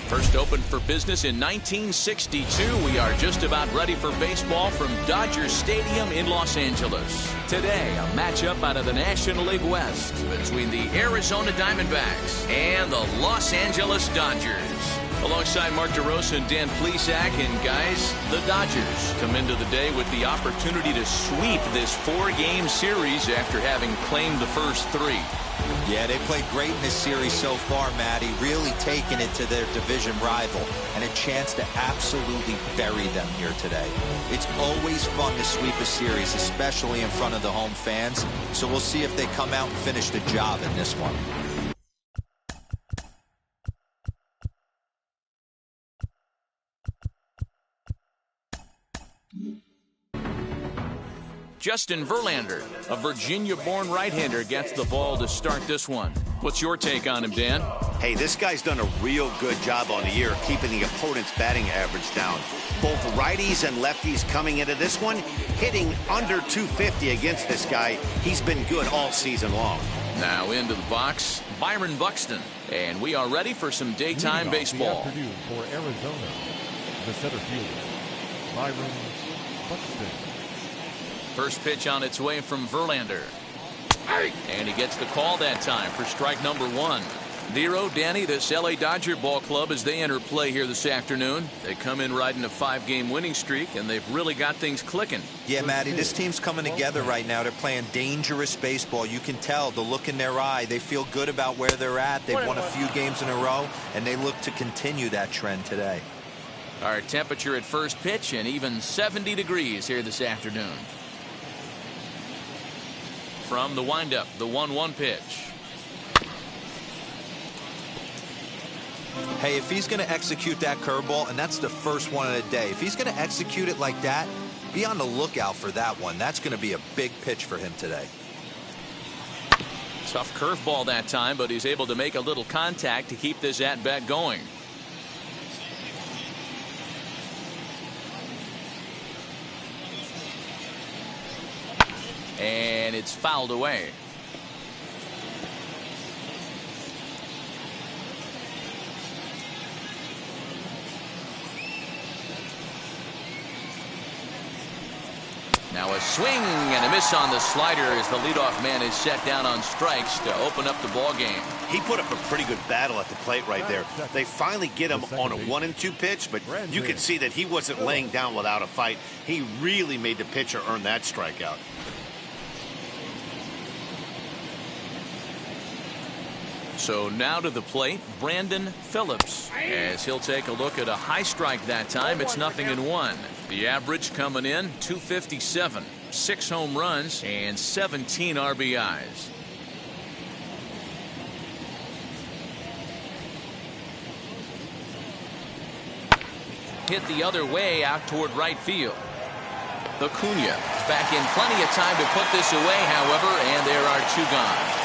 First opened for business in 1962. We are just about ready for baseball from Dodger Stadium in Los Angeles. Today, a matchup out of the National League West between the Arizona Diamondbacks and the Los Angeles Dodgers. Alongside Mark DeRosa and Dan Plesac, and guys, the Dodgers come into the day with the opportunity to sweep this 4-game series after having claimed the first 3. Yeah, they played great in this series so far, Matty, really taking it to their division rival and a chance to absolutely bury them here today. It's always fun to sweep a series, especially in front of the home fans, so we'll see if they come out and finish the job in this one. Justin Verlander, a Virginia-born right-hander, gets the ball to start this one. What's your take on him, Dan? Hey, this guy's done a real good job on the year keeping the opponent's batting average down. Both righties and lefties coming into this one, hitting under 250 against this guy. He's been good all season long. Now into the box, Byron Buxton. And we are ready for some daytime baseball. The afternoon for Arizona, the center fielder, Byron Buxton. First pitch on its way from Verlander. And he gets the call that time for strike number 1. Nero, Danny, this LA Dodger ball club, as they enter play here this afternoon, they come in riding a 5-game winning streak, and they've really got things clicking. Yeah, Matty, this team's coming together right now. They're playing dangerous baseball. You can tell the look in their eye. They feel good about where they're at. They've won a few games in a row, and they look to continue that trend today. Our temperature at first pitch, and even 70 degrees here this afternoon. From the windup, the 1-1 pitch. Hey, if he's going to execute that curveball, and that's the first one of the day, if he's going to execute it like that, be on the lookout for that one. That's going to be a big pitch for him today. Tough curveball that time, but he's able to make a little contact to keep this at-bat going. And it's fouled away. Now a swing and a miss on the slider as the leadoff man is set down on strikes to open up the ball game. He put up a pretty good battle at the plate right there. They finally get him on a 1-2 pitch, but you could see that he wasn't laying down without a fight. He really made the pitcher earn that strikeout. So now to the plate, Brandon Phillips, as he'll take a look at a high strike that time. It's 0-1. The average coming in 257, 6 home runs and 17 RBIs. Hit the other way out toward right field. Acuna is back in plenty of time to put this away, however, and there are 2 gone.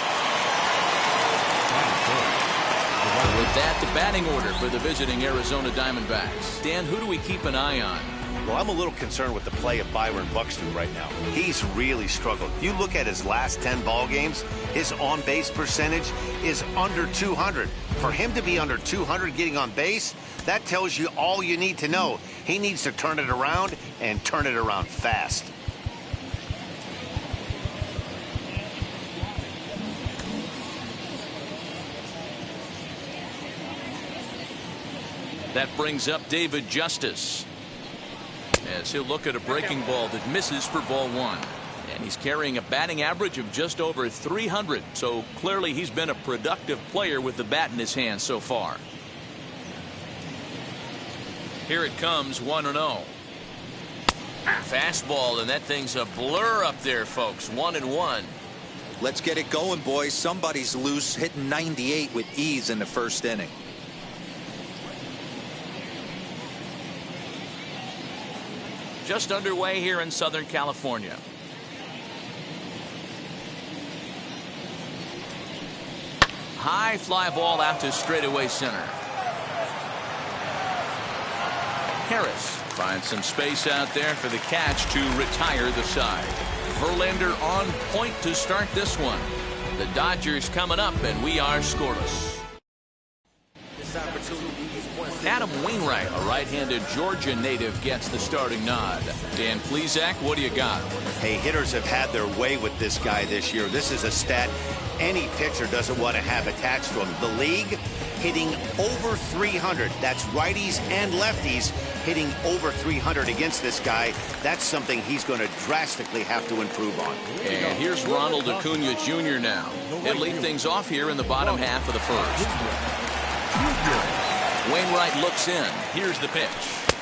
With that, the batting order for the visiting Arizona Diamondbacks. Dan, who do we keep an eye on? Well, I'm a little concerned with the play of Byron Buxton right now. He's really struggled. You look at his last 10 ball games, his on-base percentage is under 200. For him to be under 200 getting on base, that tells you all you need to know. He needs to turn it around and turn it around fast. That brings up David Justice, as he'll look at a breaking ball that misses for ball 1. And he's carrying a batting average of just over 300. So clearly he's been a productive player with the bat in his hand so far. Here it comes, 1-0. Fastball, and that thing's a blur up there, folks. 1-1. Let's get it going, boys. Somebody's loose, hitting 98 with ease in the first inning. Just underway here in Southern California. High fly ball out to straightaway center. Harris finds some space out there for the catch to retire the side. Verlander on point to start this one. The Dodgers coming up, and we are scoreless. This opportunity is one Adam Wainwright, a right-handed Georgia native, gets the starting nod. Dan Plesac, what do you got? Hey, hitters have had their way with this guy this year. This is a stat any pitcher doesn't want to have attached to him. The league hitting over 300. That's righties and lefties hitting over 300 against this guy. That's something he's going to drastically have to improve on. And here's Ronald Acuna Jr. now. He'll lead things off here in the bottom half of the first. Wainwright looks in. Here's the pitch.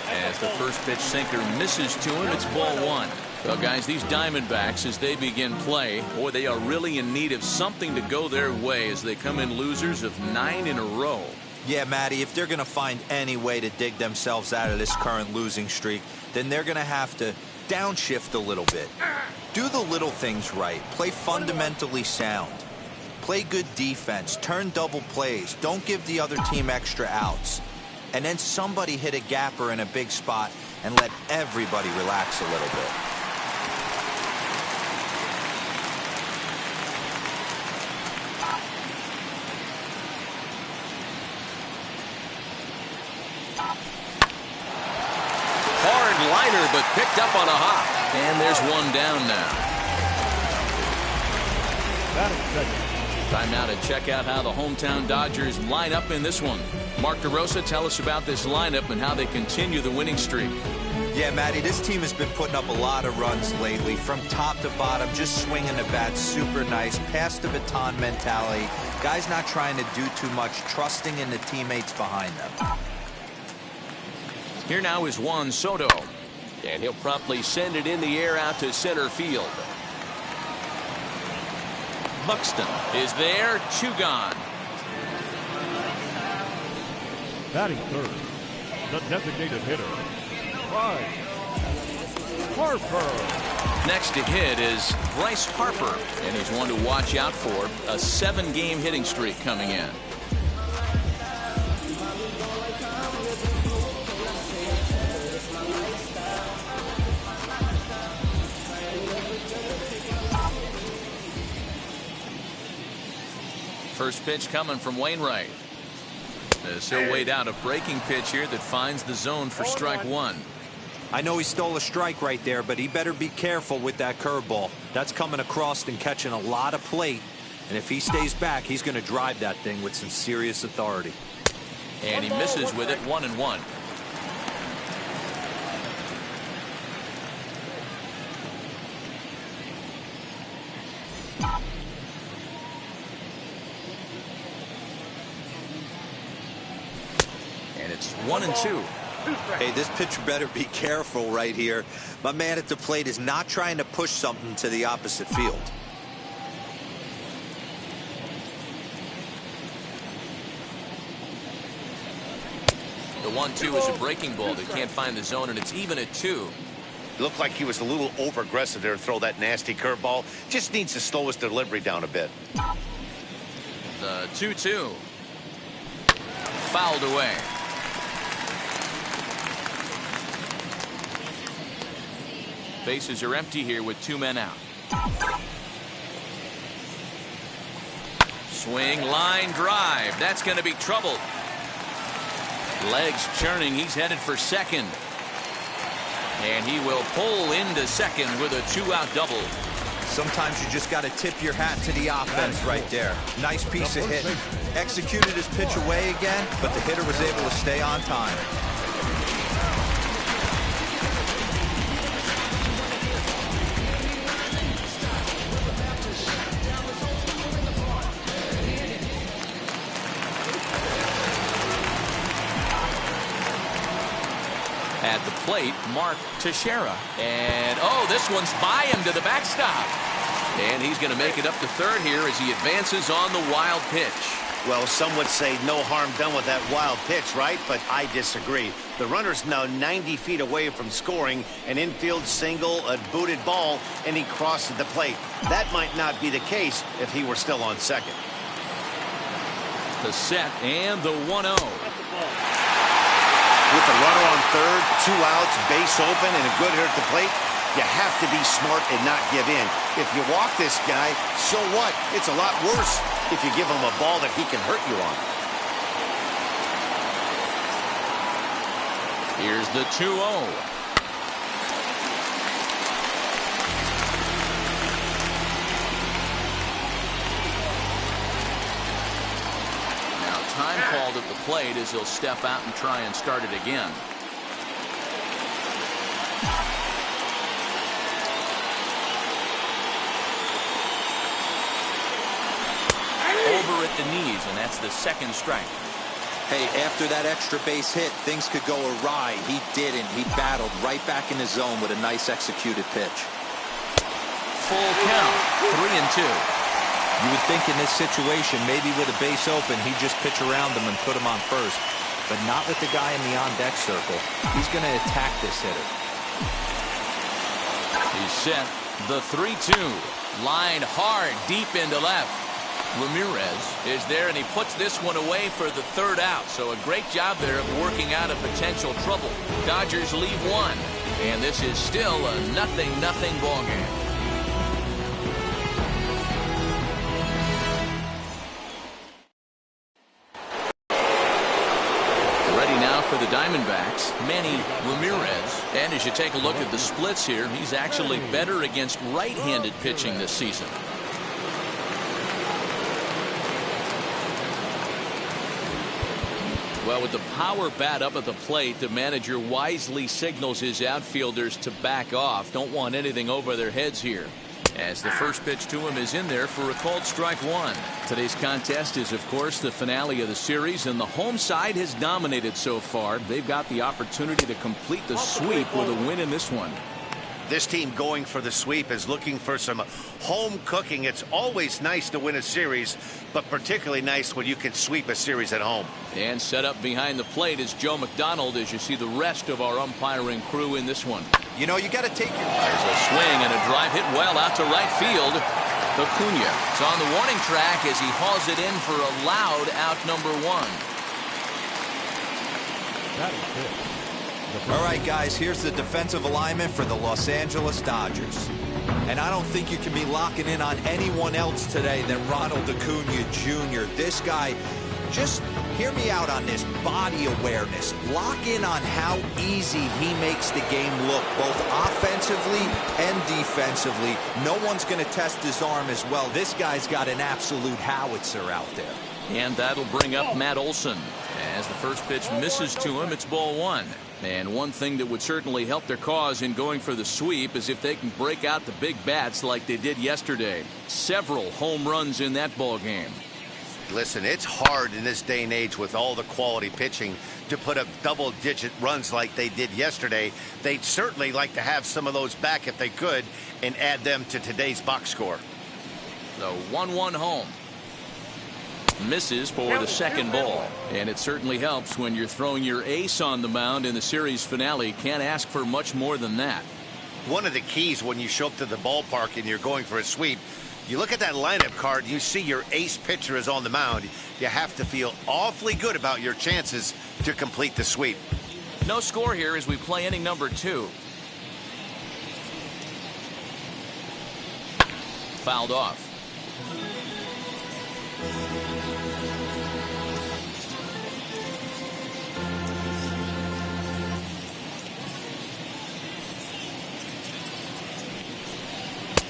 As the first pitch sinker misses to him, it's ball one. Well, guys, these Diamondbacks, as they begin play, boy, they are really in need of something to go their way as they come in losers of 9 in a row. Yeah, Matty, if they're going to find any way to dig themselves out of this current losing streak, then they're going to have to downshift a little bit. Do the little things right. Play fundamentally sound. Play good defense. Turn double plays. Don't give the other team extra outs. And then somebody hit a gapper in a big spot and let everybody relax a little bit. Hard liner, but picked up on a hop. And there's one down now. Time now to check out how the hometown Dodgers line up in this one. Mark DeRosa, tell us about this lineup and how they continue the winning streak. Yeah, Matty, this team has been putting up a lot of runs lately. From top to bottom, just swinging the bat super nice. Pass the baton mentality. Guys not trying to do too much, trusting in the teammates behind them. Here now is Juan Soto. And he'll promptly send it in the air out to center field. Buxton is there, 2 gone. Batting third, the designated hitter, Bryce Harper. Next to hit is Bryce Harper, and he's one to watch out for. A 7-game hitting streak coming in. First pitch coming from Wainwright. As he'll wait out a breaking pitch here that finds the zone for strike one. I know he stole a strike right there, but he better be careful with that curveball. That's coming across and catching a lot of plate. And if he stays back, he's going to drive that thing with some serious authority. And he misses with it, 1-1. And it's 1-2. Hey, this pitcher better be careful right here. My man at the plate is not trying to push something to the opposite field. The 1-2 is a breaking ball that can't find the zone, and it's even at 2. It looked like he was a little over-aggressive there to throw that nasty curveball. Just needs to slow his delivery down a bit. The 2-2. Fouled away. Bases are empty here with 2 men out. Swing, line drive. That's going to be trouble. Legs churning. He's headed for second. And he will pull into second with a 2-out double. Sometimes you just got to tip your hat to the offense right there. Nice piece of hitting. Executed his pitch away again, but the hitter was able to stay on time. At the plate, Mark Teixeira. And, oh, this one's by him to the backstop. And he's going to make it up to third here as he advances on the wild pitch. Well, some would say no harm done with that wild pitch, right? But I disagree. The runner's now 90 feet away from scoring an infield single, a booted ball, and he crosses the plate. That might not be the case if he were still on second. The set and the 1-0. With the runner on third, 2 outs, base open, and a good hitter at the plate, you have to be smart and not give in. If you walk this guy, so what? It's a lot worse if you give him a ball that he can hurt you on. Here's the 2-0. Time called at the plate as he'll step out and try and start it again. Over at the knees, and that's the second strike. Hey, after that extra base hit, things could go awry. He didn't. He battled right back in the zone with a nice executed pitch. Full count, 3-2. You would think in this situation, maybe with a base open, he'd just pitch around him and put him on first. But not with the guy in the on-deck circle. He's going to attack this hitter. He's set. The 3-2. Lined hard deep into left. Ramirez is there, and he puts this one away for the third out. So a great job there of working out a potential trouble. Dodgers leave one. And this is still a 0-0 ball game. For the Diamondbacks, Manny Ramirez. And as you take a look at the splits here, he's actually better against right-handed pitching this season. Well, with the power bat up at the plate, the manager wisely signals his outfielders to back off. Don't want anything over their heads here. As the first pitch to him is in there for a called strike one. Today's contest is, of course, the finale of the series, and the home side has dominated so far. They've got the opportunity to complete the sweep with a win in this one. This team going for the sweep is looking for some home cooking. It's always nice to win a series, but particularly nice when you can sweep a series at home. And set up behind the plate is Joe McDonald as you see the rest of our umpiring crew in this one. You know, you got to take your... There's a swing and a drive hit well out to right field. Acuna is on the warning track as he hauls it in for a loud out number one. That is good. All right, guys, here's the defensive alignment for the Los Angeles Dodgers. And I don't think you can be locking in on anyone else today than Ronald Acuna Jr. This guy, just hear me out on this body awareness. Lock in on how easy he makes the game look, both offensively and defensively. No one's going to test his arm as well. This guy's got an absolute howitzer out there. And that'll bring up Matt Olson. As the first pitch misses to him, it's ball one. And one thing that would certainly help their cause in going for the sweep is if they can break out the big bats like they did yesterday. Several home runs in that ball game. Listen, it's hard in this day and age with all the quality pitching to put up double-digit runs like they did yesterday. They'd certainly like to have some of those back if they could and add them to today's box score. So 1-1 home. Misses for the second ball. And it certainly helps when you're throwing your ace on the mound in the series finale. Can't ask for much more than that. One of the keys when you show up to the ballpark and you're going for a sweep, you look at that lineup card, you see your ace pitcher is on the mound. You have to feel awfully good about your chances to complete the sweep. No score here as we play inning number 2. Fouled off.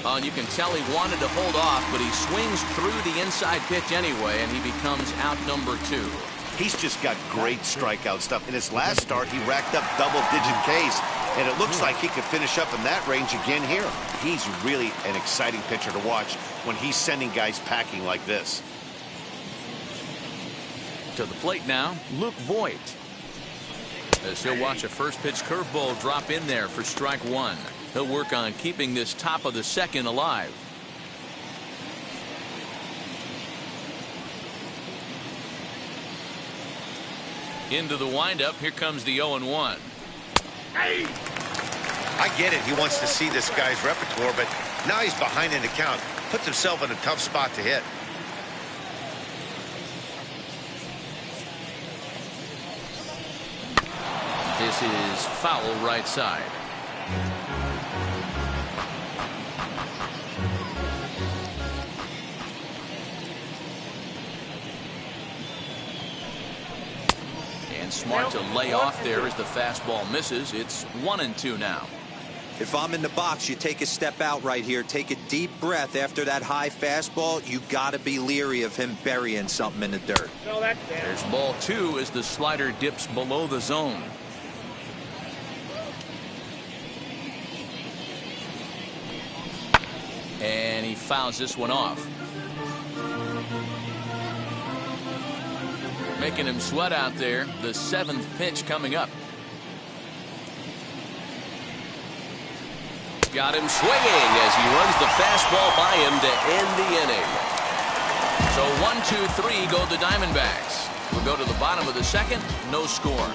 Oh, and you can tell he wanted to hold off, but he swings through the inside pitch anyway, and he becomes out number 2. He's just got great strikeout stuff. In his last start, he racked up double-digit Ks, and it looks like he could finish up in that range again here. He's really an exciting pitcher to watch when he's sending guys packing like this. To the plate now, Luke Voit. As he'll watch a first-pitch curveball drop in there for strike 1. He'll work on keeping this top of the second alive. Into the windup. Here comes the 0-1. I get it. He wants to see this guy's repertoire, but now he's behind in the count. Puts himself in a tough spot to hit. This is foul right side. smart to lay off there as the fastball misses. It's 1-2 now. If I'm in the box, you take a step out right here. Take a deep breath after that high fastball. You got to be leery of him burying something in the dirt. There's ball 2 as the slider dips below the zone. And he fouls this one off. Making him sweat out there. The 7th pitch coming up. Got him swinging as he runs the fastball by him to end the inning. So 1-2-3 go the Diamondbacks. We'll go to the bottom of the second. No score.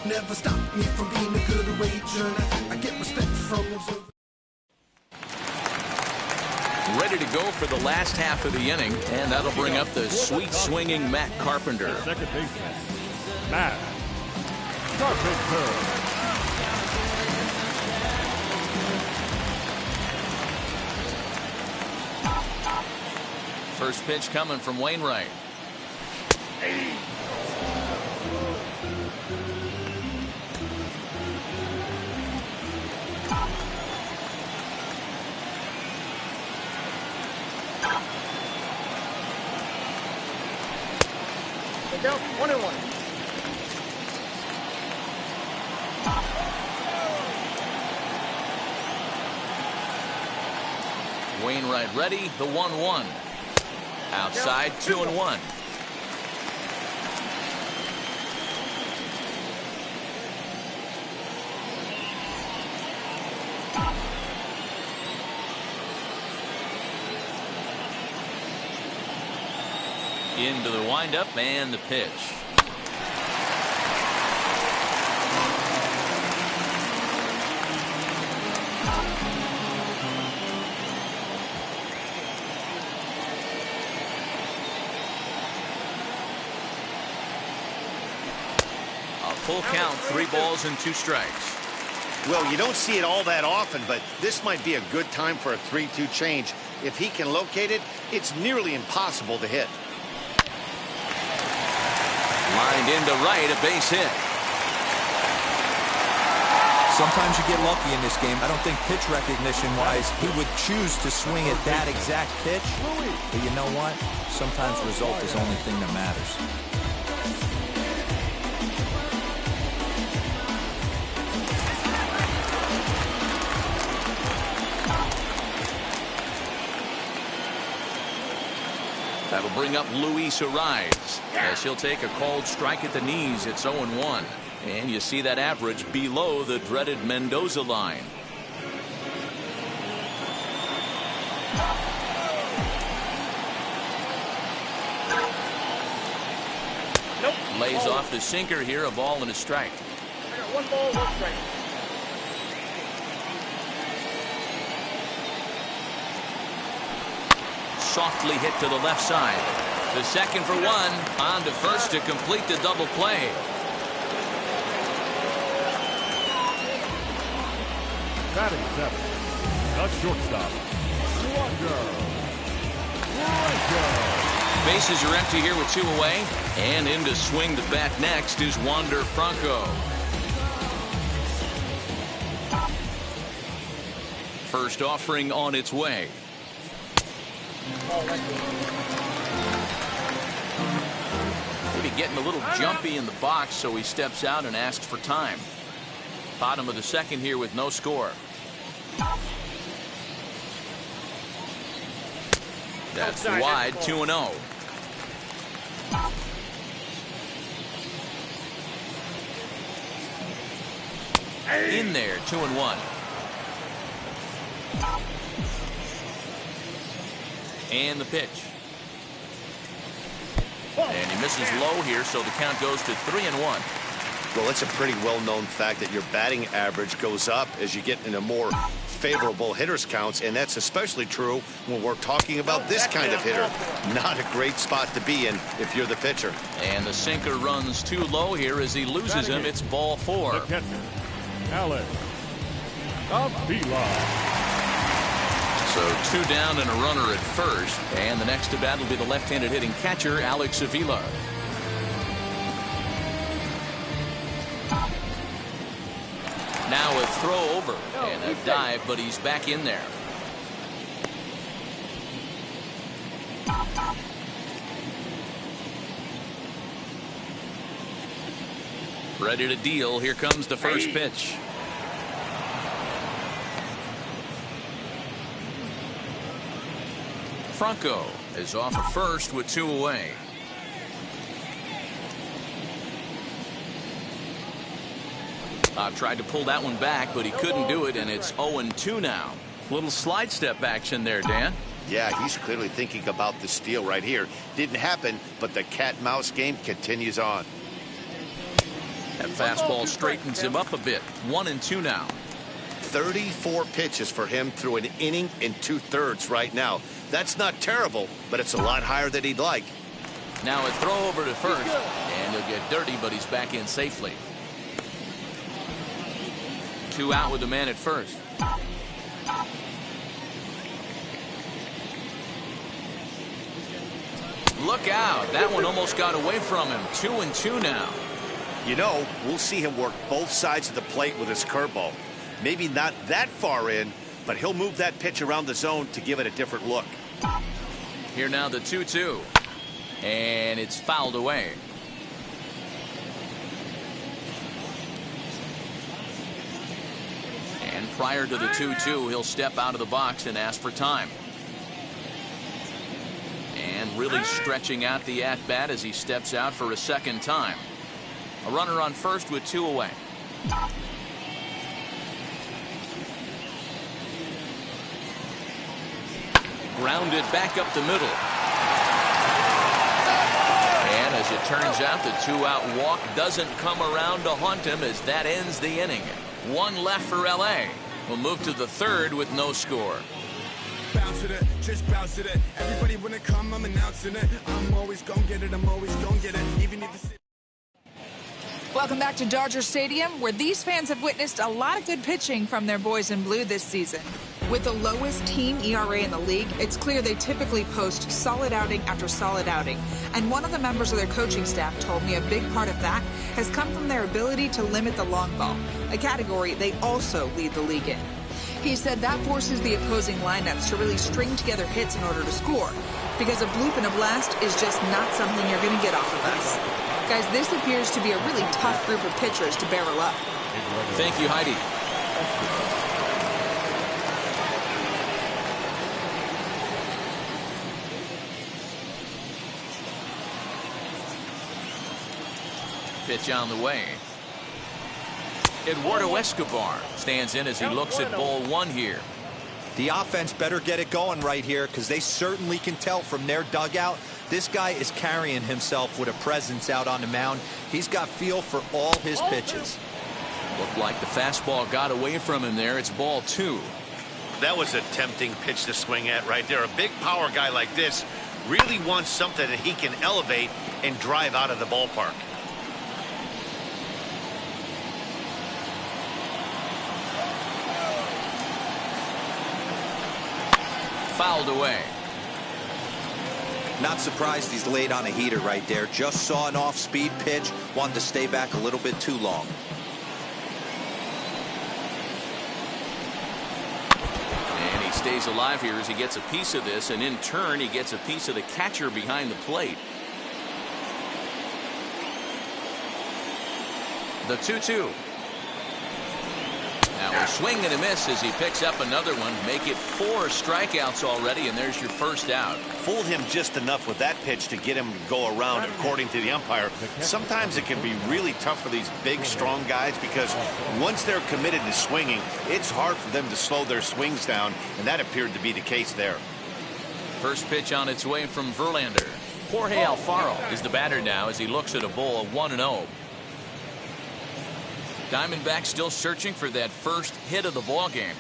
Never stop me from being a good wager. I get respect from observers. Ready to go for the last half of the inning, and that'll bring up the sweet swinging Matt Carpenter. Second baseman, Matt Carpenter. First pitch coming from Wainwright. Go 1-1. Wainwright ready, the 1-1. Outside, 2-1. Into the windup and the pitch. A full count, 3 balls and 2 strikes. Well, you don't see it all that often, but this might be a good time for a 3-2 change. If he can locate it, it's nearly impossible to hit. Lined into right, a base hit. Sometimes you get lucky in this game. I don't think pitch recognition-wise he would choose to swing at that exact pitch. But you know what? Sometimes result is the only thing that matters. That'll bring up Luis Ariz as he'll take a called strike at the knees. It's 0-1. And you see that average below the dreaded Mendoza line. Nope. Lays off the sinker here, a ball and a strike. I got 1 ball, 1 strike. Softly hit to the left side. The second for 1. On to first to complete the double play. Batting 7. The shortstop, Wander. Bases are empty here with 2 away. And in to swing the bat next is Wander Franco. First offering on its way. Maybe getting a little jumpy in the box, so he steps out and asks for time. Bottom of the second here with no score. That's wide, 2-0. In there, 2-1. And the pitch. And he misses low here, so the count goes to 3-1. Well, it's a pretty well-known fact that your batting average goes up as you get into more favorable hitters counts, and that's especially true when we're talking about this kind of hitter. Not a great spot to be in if you're the pitcher. And the sinker runs too low here as he loses him. It's ball 4. The catcher, Alex Avila. So 2 down and a runner at first, and the next to bat will be the left-handed hitting catcher Alex Avila. Now a throw over and a dive, but he's back in there. Ready to deal. Here comes the first pitch. Franco is off at first with 2 away. Tried to pull that one back, but he couldn't do it, and it's 0-2 now. Little slide step action there, Dan. Yeah, he's clearly thinking about the steal right here. Didn't happen, but the cat-mouse game continues on. That fastball straightens him up a bit. 1-2 now. 34 pitches for him through an inning and 2/3 right now. That's not terrible, but it's a lot higher than he'd like. Now a throw over to first, and he'll get dirty, but he's back in safely. 2 out with the man at first. Look out. That one almost got away from him. 2-2 now. You know, we'll see him work both sides of the plate with his curveball. Maybe not that far in, but he'll move that pitch around the zone to give it a different look. Here now the 2-2. And it's fouled away. And prior to the 2-2, he'll step out of the box and ask for time. And really stretching out the at-bat as he steps out for a second time. A runner on first with 2 away. Grounded back up the middle. And as it turns out, the 2-out walk doesn't come around to haunt him as that ends the inning. 1 left for LA. We'll move to the 3rd with no score. Bounce with it, just bounce with it. Everybody when it come, I'm announcing it. I'm always gonna get it, I'm always gonna get it. Even if it's... Welcome back to Dodger Stadium, where these fans have witnessed a lot of good pitching from their boys in blue this season. With the lowest team ERA in the league, it's clear they typically post solid outing after solid outing. And one of the members of their coaching staff told me a big part of that has come from their ability to limit the long ball, a category they also lead the league in. He said that forces the opposing lineups to really string together hits in order to score, because a bloop and a blast is just not something you're going to get off of us. Guys, this appears to be a really tough group of pitchers to barrel up. Thank you, Heidi. Pitch on the way. Eduardo Escobar stands in as he looks at ball 1 here. The offense better get it going right here, because they certainly can tell from their dugout this guy is carrying himself with a presence out on the mound. He's got feel for all his pitches. Looked like the fastball got away from him there. It's ball 2. That was a tempting pitch to swing at right there. A big power guy like this really wants something that he can elevate and drive out of the ballpark. Fouled away. Not surprised he's laid on a heater right there. Just saw an off-speed pitch. Wanted to stay back a little bit too long. And he stays alive here as he gets a piece of this, and in turn he gets a piece of the catcher behind the plate. The 2-2. Now a swing and a miss as he picks up another one. Make it 4 strikeouts already, and there's your first out. Fooled him just enough with that pitch to get him to go around, according to the umpire. Sometimes it can be really tough for these big, strong guys, because once they're committed to swinging, it's hard for them to slow their swings down, and that appeared to be the case there. First pitch on its way from Verlander. Jorge Alfaro is the batter now as he looks at a ball of 1-0. Diamondbacks still searching for that first hit of the ball game.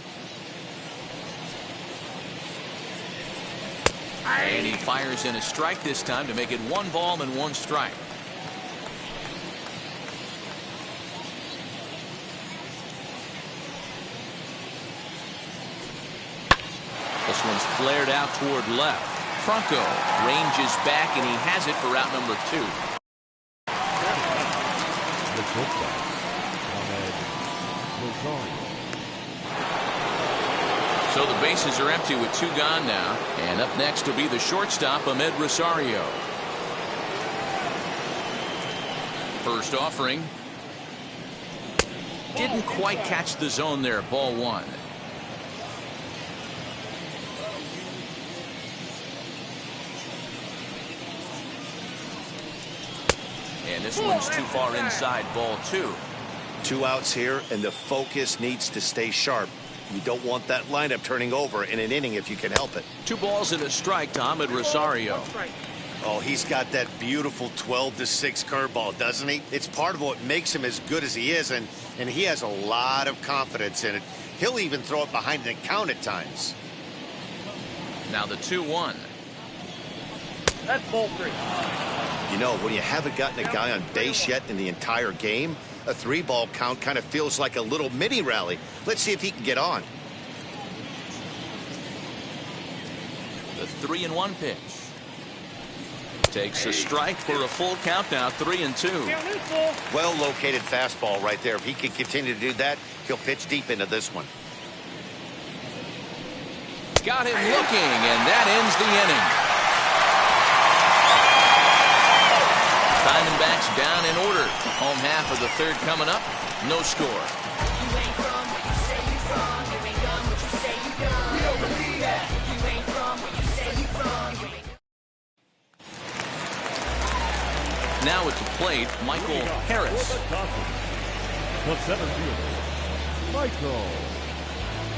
And he fires in a strike this time to make it 1 ball and 1 strike. This one's flared out toward left. Franco ranges back, and he has it for out number 2. Rosario. So the bases are empty with 2 gone now. And up next will be the shortstop, Ahmed Rosario. First offering. Didn't quite catch the zone there. Ball 1. And this one's too far inside. Ball 2. 2 outs here, and the focus needs to stay sharp. You don't want that lineup turning over in an inning if you can help it. 2 balls and a strike to Ahmed Rosario. Oh, he's got that beautiful 12-6 curveball, doesn't he? It's part of what makes him as good as he is, and he has a lot of confidence in it. He'll even throw it behind the count at times. Now the 2-1. That's ball 3. You know, when you haven't gotten a guy on base yet in the entire game, a 3-ball count kind of feels like a little mini rally. Let's see if he can get on. The 3-1 pitch. Takes a strike for a full count now. 3-2. Well located fastball right there. If he can continue to do that, he'll pitch deep into this one. Got him looking, and that ends the inning. Diamondbacks down in order. Home half of the 3rd coming up. No score. Now at the plate, Michael Harris. The center fielder, Michael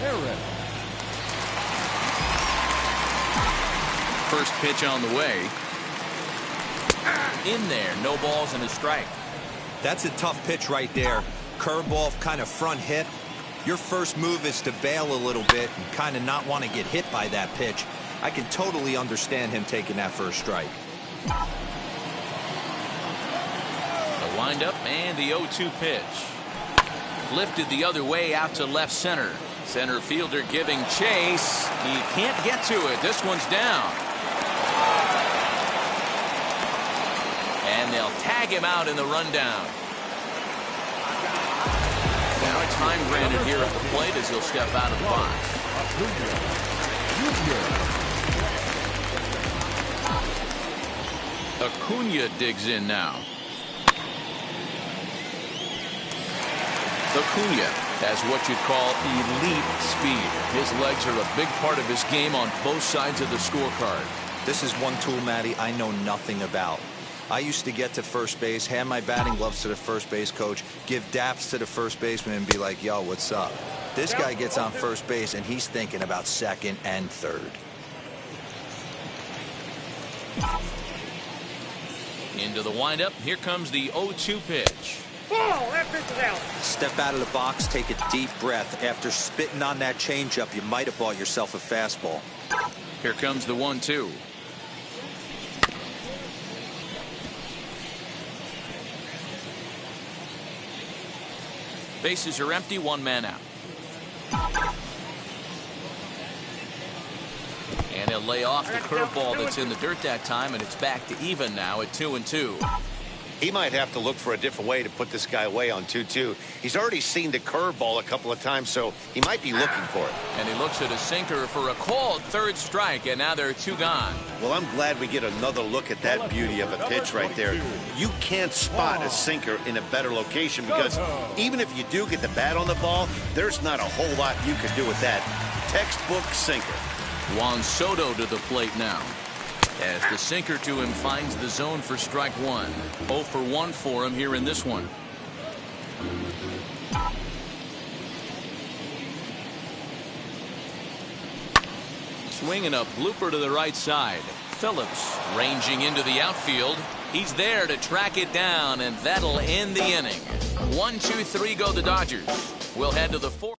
Harris. First pitch on the way. In there, no balls and a strike. That's a tough pitch right there. Curveball, kind of front hit. Your first move is to bail a little bit and kind of not want to get hit by that pitch. I can totally understand him taking that first strike. The windup and the 0-2 pitch. Lifted the other way out to left center. Center fielder giving chase. He can't get to it. This one's down. And they'll tag him out in the rundown. Now time granted here at the plate as he'll step out of the box. Acuna digs in now. Acuna has what you'd call elite speed. His legs are a big part of his game on both sides of the scorecard. This is one tool, Matty, I know nothing about. I used to get to first base, hand my batting gloves to the first base coach, give daps to the first baseman and be like, yo, what's up? This guy gets on first base and he's thinking about second and third. Into the windup. Here comes the 0-2 pitch. Oh, that pitch is out. Step out of the box, take a deep breath. After spitting on that changeup, you might have bought yourself a fastball. Here comes the 1-2. Bases are empty, 1 man out. And he'll lay off the curveball that's in the dirt that time, and it's back to even now at 2-2. He might have to look for a different way to put this guy away on 2-2. He's already seen the curveball a couple of times, so he might be looking for it. And he looks at a sinker for a called 3rd strike, and now there are 2 gone. Well, I'm glad we get another look at that beauty of a pitch right there. You can't spot a sinker in a better location because even if you do get the bat on the ball, there's not a whole lot you can do with that. Textbook sinker. Juan Soto to the plate now. As the sinker to him finds the zone for strike 1. 0 for 1 for him here in this one. Swinging a blooper to the right side. Phillips ranging into the outfield. He's there to track it down, and that'll end the inning. 1, 2, 3 go the Dodgers. We'll head to the 4th.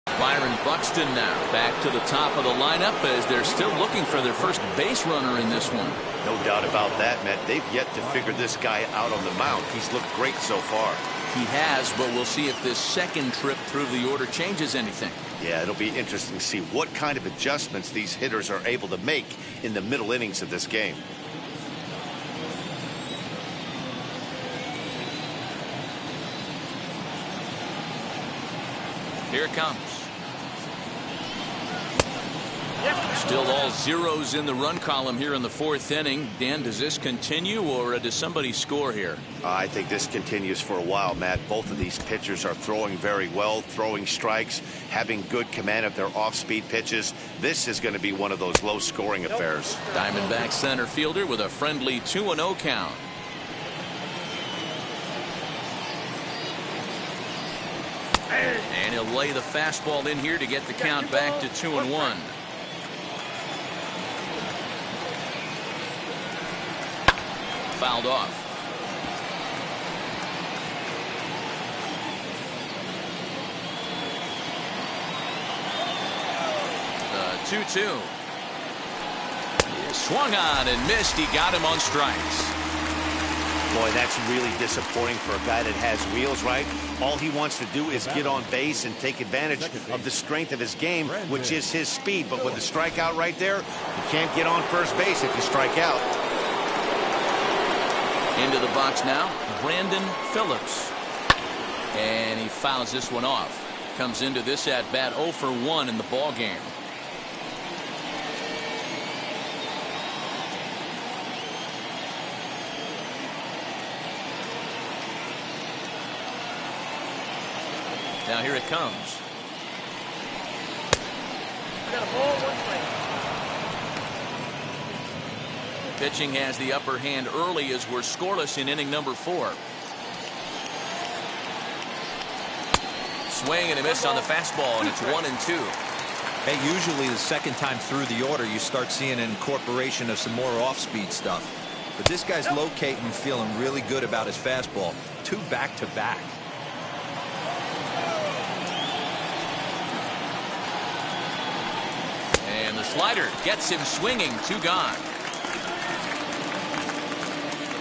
Byron Buxton now back to the top of the lineup as they're still looking for their first base runner in this one. No doubt about that, Matt. They've yet to figure this guy out on the mound. He's looked great so far. He has, but we'll see if this second trip through the order changes anything. Yeah, it'll be interesting to see what kind of adjustments these hitters are able to make in the middle innings of this game. Here it comes. Still all zeros in the run column here in the fourth inning. Dan, does this continue, or does somebody score here? I think this continues for a while, Matt. Both of these pitchers are throwing very well, throwing strikes, having good command of their off-speed pitches. This is going to be one of those low-scoring affairs. Diamondback center fielder with a friendly 2-0 count. And he'll lay the fastball in here to get the count back to 2-1. Fouled off. The 2-2. He swung on and missed. He got him on strikes. Boy, that's really disappointing for a guy that has wheels, right? All he wants to do is get on base and take advantage of the strength of his game, which is his speed. But with the strikeout right there, you can't get on first base if you strike out. Into the box now, Brandon Phillips. And he fouls this one off. Comes into this at bat 0 for 1 in the ball game. Now here it comes. Got a ball, 1 strike. Pitching has the upper hand early as we're scoreless in inning number 4. Swing and a miss on the fastball, and it's 1-2. Hey, usually the second time through the order, you start seeing an incorporation of some more off-speed stuff. But this guy's locating, feeling really good about his fastball. 2 back-to-back. And the slider gets him swinging. 2 gone.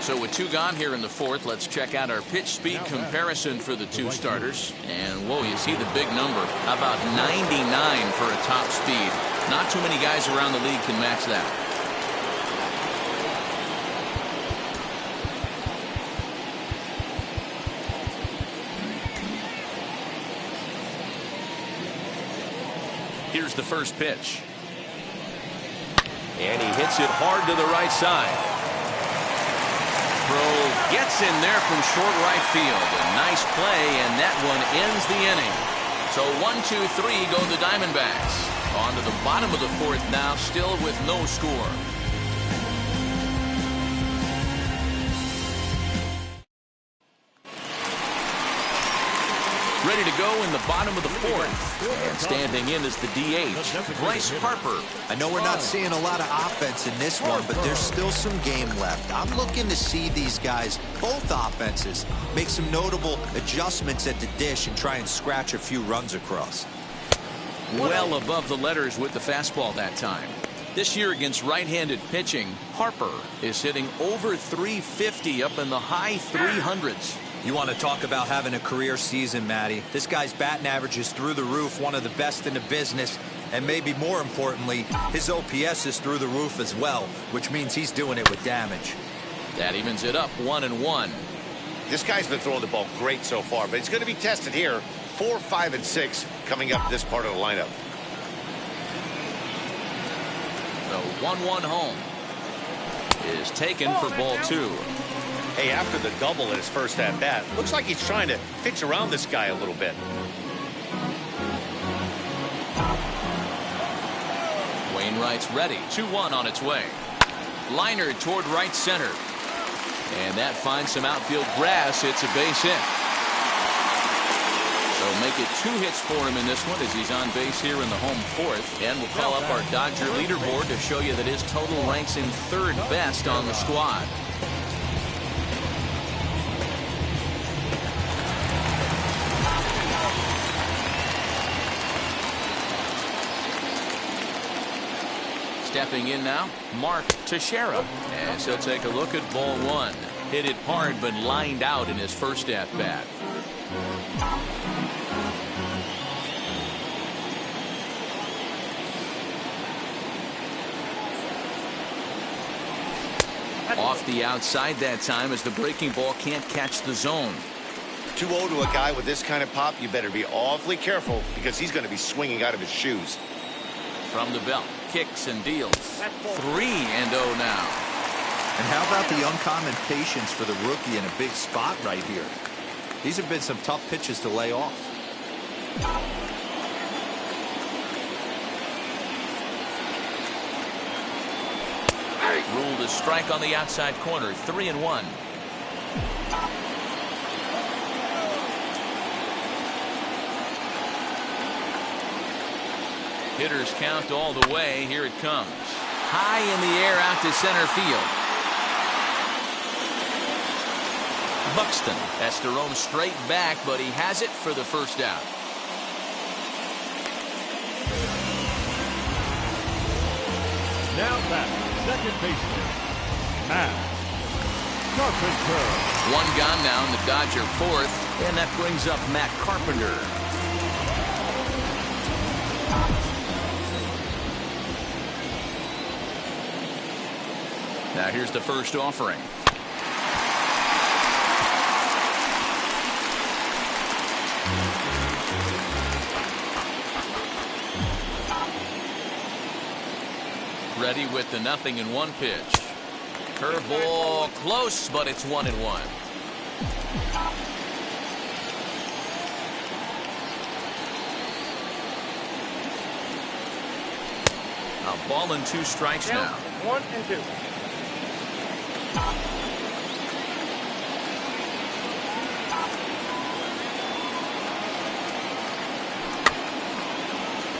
So with 2 gone here in the fourth, let's check out our pitch speed comparison for the 2 starters. And whoa, you see the big number. How about 99 for a top speed? Not too many guys around the league can match that. Here's the first pitch. And he hits it hard to the right side. Throw gets in there from short right field. A nice play, and that one ends the inning. So 1-2-3 go the Diamondbacks. On to the bottom of the fourth now, still with no score. Ready to go in the bottom of the fourth. And standing in is the DH, Bryce Harper. I know we're not seeing a lot of offense in this one, but there's still some game left. I'm looking to see these guys, both offenses, make some notable adjustments at the dish and try and scratch a few runs across. Well above the letters with the fastball that time. This year against right-handed pitching, Harper is hitting over 350 up in the high 300s. You want to talk about having a career season, Matty. This guy's batting average is through the roof, one of the best in the business. And maybe more importantly, his OPS is through the roof as well, which means he's doing it with damage. That evens it up 1-1. This guy's been throwing the ball great so far, but he's going to be tested here. 4, 5, and 6 coming up this part of the lineup. The 1-1 home is taken for ball 2. Hey, after the double in his first at-bat, looks like he's trying to pitch around this guy a little bit. Wainwright's ready. 2-1 on its way. Liner toward right center. And that finds some outfield grass. It's a base hit. So make it 2 hits for him in this one as he's on base here in the home fourth. And we'll call up our Dodger leaderboard to show you that his total ranks in 3rd best on the squad. Stepping in now, Mark Teixeira, as he'll take a look at ball 1. Hit it hard, but lined out in his first at-bat. Off the outside that time as the breaking ball can't catch the zone. 2-0 to a guy with this kind of pop, you better be awfully careful because he's going to be swinging out of his shoes. From the belt, kicks and deals. 3-0 now. And how about the uncommon patience for the rookie in a big spot right here? These have been some tough pitches to lay off. Ruled a strike on the outside corner. 3-1. Hitters count all the way. Here it comes. High in the air out to center field. Buxton has to roam straight back, but he has it for the first out. Now back, second baseman, Matt Carpenter. One gone now in the Dodger fourth, and that brings up Matt Carpenter. Now here's the first offering. Ready with the 0-1 pitch. Curveball close, but it's 1-1. A ball and 2 strikes now. 1-2.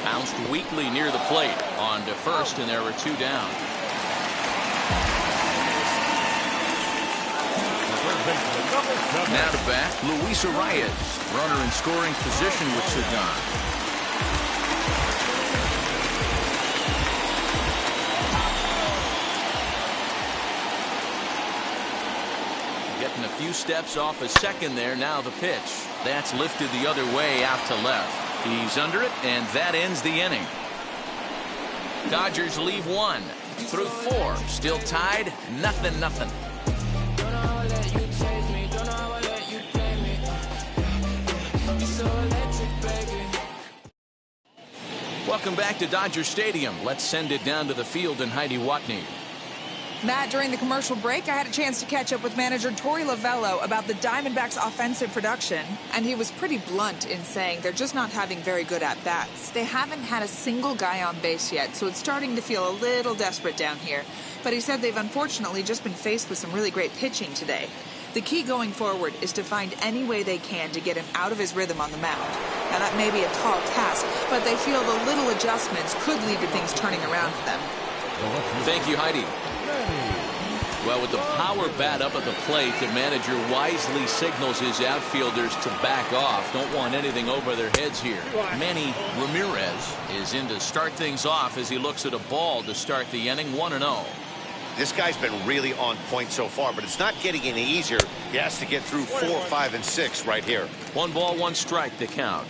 Bounced weakly near the plate. On to first, and there were 2 down. Now to bat, Luis Arias. Runner in scoring position with 2 gone. Getting a few steps off a second there. Now the pitch. That's lifted the other way out to left. He's under it, and that ends the inning. Dodgers leave 1 through 4. Still tied, 0-0. Welcome back to Dodger Stadium. Let's send it down to the field and Heidi Watney. Matt, during the commercial break, I had a chance to catch up with manager Torey Lovello about the Diamondbacks' offensive production, and he was pretty blunt in saying they're just not having very good at-bats. They haven't had a single guy on base yet, so it's starting to feel a little desperate down here. But he said they've unfortunately just been faced with some really great pitching today. The key going forward is to find any way they can to get him out of his rhythm on the mound. Now, that may be a tall task, but they feel the little adjustments could lead to things turning around for them. Thank you, Heidi. Well, with the power bat up at the plate, the manager wisely signals his outfielders to back off. Don't want anything over their heads here. Manny Ramirez is in to start things off as he looks at a ball to start the inning. 1-0. This guy's been really on point so far, but it's not getting any easier. He has to get through 4, 5, and 6 right here. 1 ball, 1 strike to count.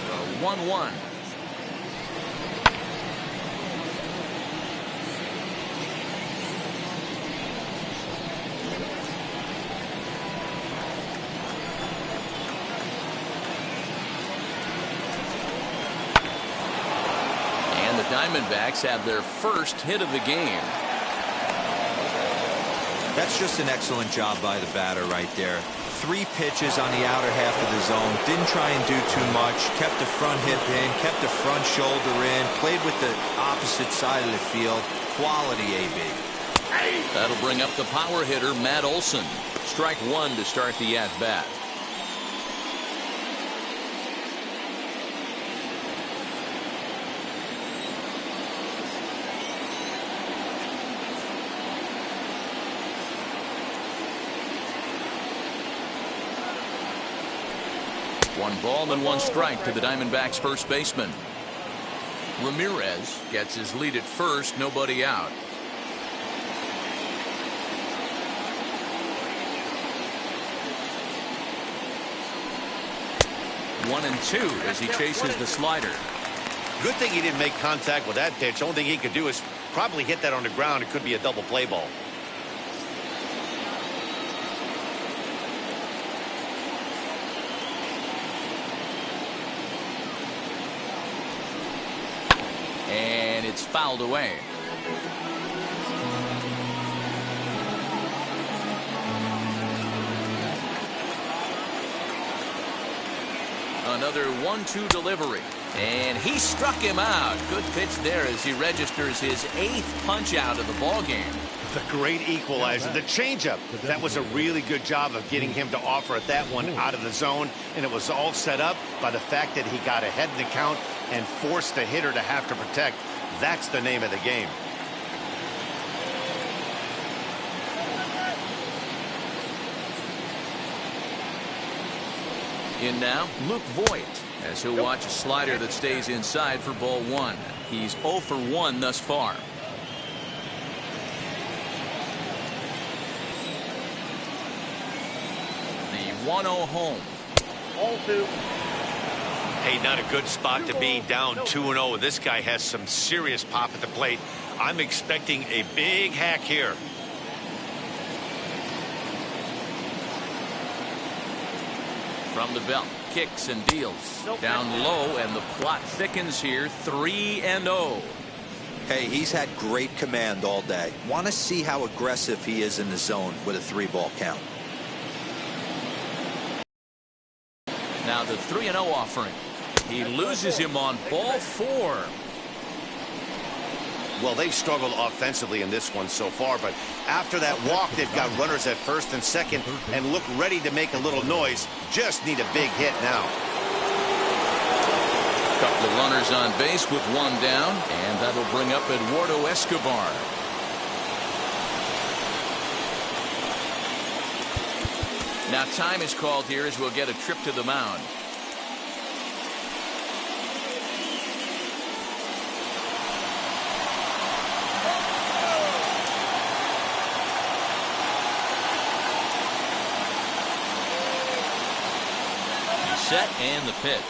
The 1-1. Diamondbacks have their first hit of the game. That's just an excellent job by the batter right there. 3 pitches on the outer half of the zone. Didn't try and do too much. Kept the front hip in. Kept the front shoulder in. Played with the opposite side of the field. Quality AB. That'll bring up the power hitter, Matt Olson. Strike 1 to start the at-bat. One ball and 1 strike to the Diamondbacks first baseman. Ramirez gets his lead at first, nobody out. One and 2 as he chases the slider. Good thing he didn't make contact with that pitch. Only thing he could do is Probably hit that on the ground. It could be a double play ball. And it's fouled away. Another 1-2 delivery. And he struck him out. Good pitch there as he registers his 8th punch out of the ball game. The great equalizer, the changeup. That was a really good job of getting him to offer at that one out of the zone. And it was all set up by the fact that he got ahead in the count and forced the hitter to have to protect. That's the name of the game. In now, Luke Voigt, as he'll watch a slider that stays inside for ball 1. He's 0 for 1 thus far. The 1-0 home. 0-2. Hey, not a good spot to be, down 2-0. This guy has some serious pop at the plate. I'm expecting a big hack here. From the belt, kicks and deals. Down low, and the plot thickens here. 3-0. Hey, he's had great command all day. Want to see how aggressive he is in the zone with a 3-ball count. Now the 3-0 offering. He loses him on ball 4. Well, they've struggled offensively in this one so far, but after that walk, they've got runners at first and second and look ready to make a little noise. Just need a big hit now. Couple of runners on base with 1 down, and that'll bring up Eduardo Escobar. Now time is called here as we'll get a trip to the mound. Set and the pitch.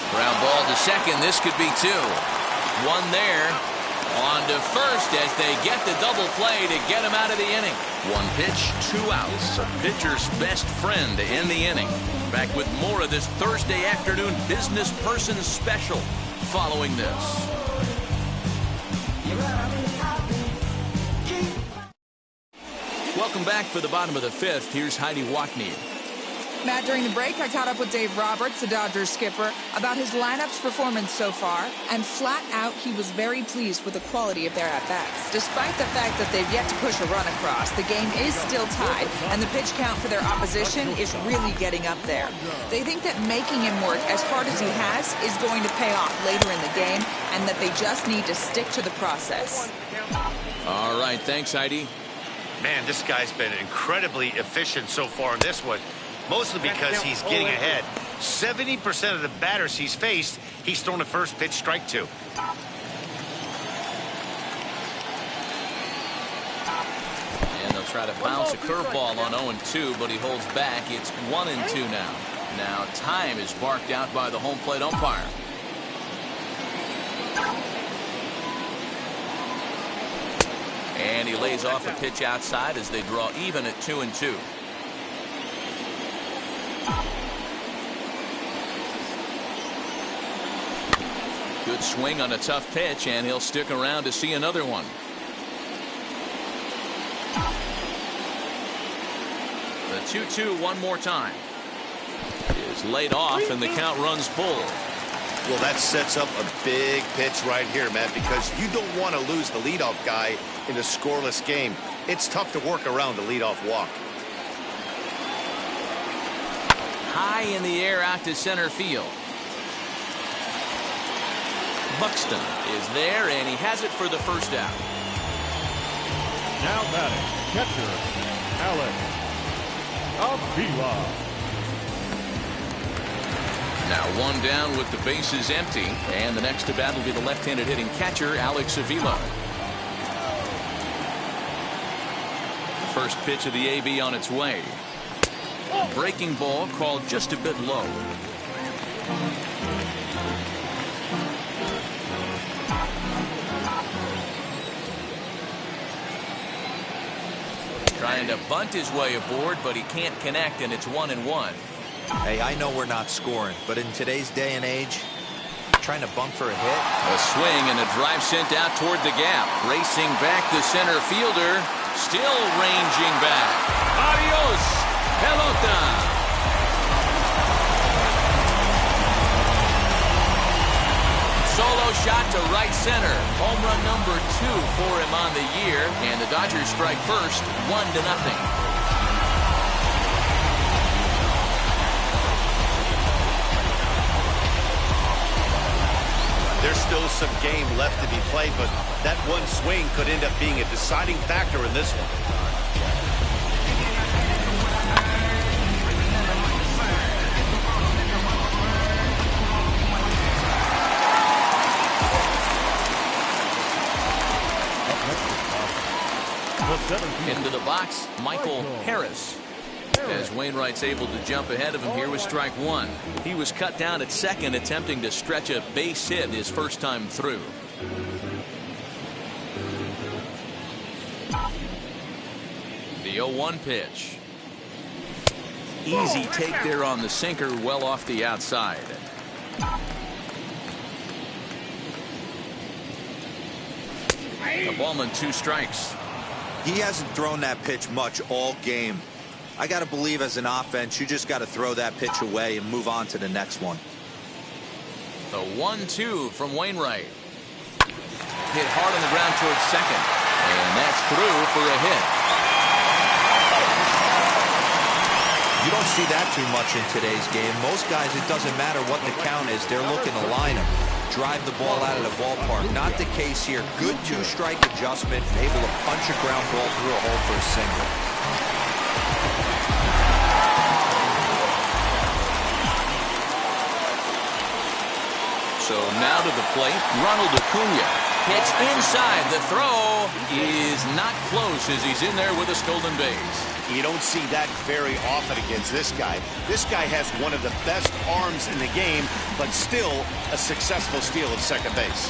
Ground ball to second. This could be 2. 1 there. On to first as they get the double play to get him out of the inning. 1 pitch, 2 outs. A pitcher's best friend to end the inning. Back with more of this Thursday afternoon business person special following this. Welcome back for the bottom of the 5th. Here's Heidi Wackney. Matt, during the break, I caught up with Dave Roberts, the Dodgers skipper, about his lineup's performance so far, and flat out, he was very pleased with the quality of their at-bats. Despite the fact that they've yet to push a run across, the game is still tied, and the pitch count for their opposition is really getting up there. They think that making him work as hard as he has is going to pay off later in the game, and that they just need to stick to the process. All right, thanks, Heidi. Man, this guy's been incredibly efficient so far in this one. Mostly because he's getting ahead. 70% of the batters he's faced, he's thrown a first pitch strike to. And they'll try to bounce a curveball on 0-2, but he holds back. It's 1-2 now. Now time is barked out by the home plate umpire. And he lays off a pitch outside as they draw even at 2-2. Good swing on a tough pitch, and he'll stick around to see another one. The 2-2 one more time. Is laid off, and the count runs full. Well, that sets up a big pitch right here, Matt, because you don't want to lose the leadoff guy in a scoreless game. It's tough to work around the leadoff walk. High in the air out to center field. Buxton is there, and he has it for the first out. Now batting, catcher, Alex Avila. Now 1 down with the bases empty, and the next to bat will be the left-handed hitting catcher, Alex Avila. First pitch of the AV on its way. Breaking ball called just a bit low. Trying to bunt his way aboard, but he can't connect, and it's 1-1. Hey, I know we're not scoring, but in today's day and age, trying to bunt for a hit. A swing and a drive sent out toward the gap. Racing back the center fielder. Still ranging back. Adios, pelota. Solo shot to right center. Home run number 2 for him on the year. And the Dodgers strike first, 1-0. There's still some game left to be played, but that one swing could end up being a deciding factor in this one. Into the box, Michael Harris. As Wainwright's able to jump ahead of him here with strike 1. He was cut down at second, attempting to stretch a base hit his first time through. The 0-1 pitch. Easy take there on the sinker, well off the outside. A ball and 2 strikes. He hasn't thrown that pitch much all game. I got to believe as an offense, you just got to throw that pitch away and move on to the next one. The 1-2 from Wainwright. Hit hard on the ground towards second. And that's through for a hit. You don't see that too much in today's game. Most guys, it doesn't matter what the count is. They're looking to line him, drive the ball out of the ballpark. Not the case here. Good 2-strike adjustment, able to punch a ground ball through a hole for a single. So now to the plate, Ronald Acuna. Hits inside. The throw is not close as he's in there with a stolen base. You don't see that very often against this guy. This guy has one of the best arms in the game, but still a successful steal at second base.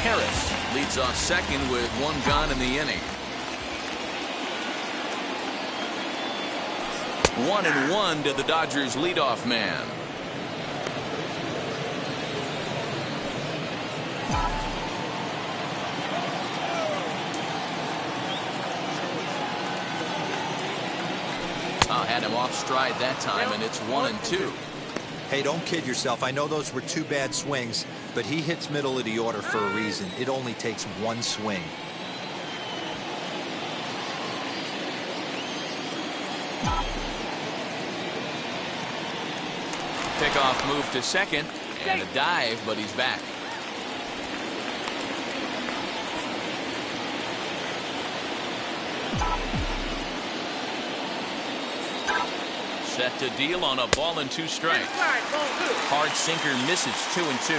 Harris leads off second with 1 gone in the inning. 1-1 to the Dodgers leadoff man. Had him off stride that time, and it's 1-2. Hey, don't kid yourself. I know those were 2 bad swings, but he hits middle of the order for a reason. It only takes 1 swing. Pickoff move to second, and a dive, but he's back. Set to deal on a ball and 2 strikes. Hard sinker misses, 2-2.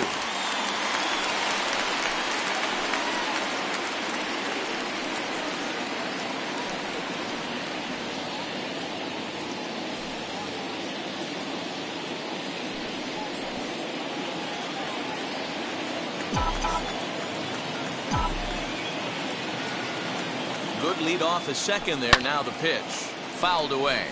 Good lead off a second there. Now the pitch. Fouled away.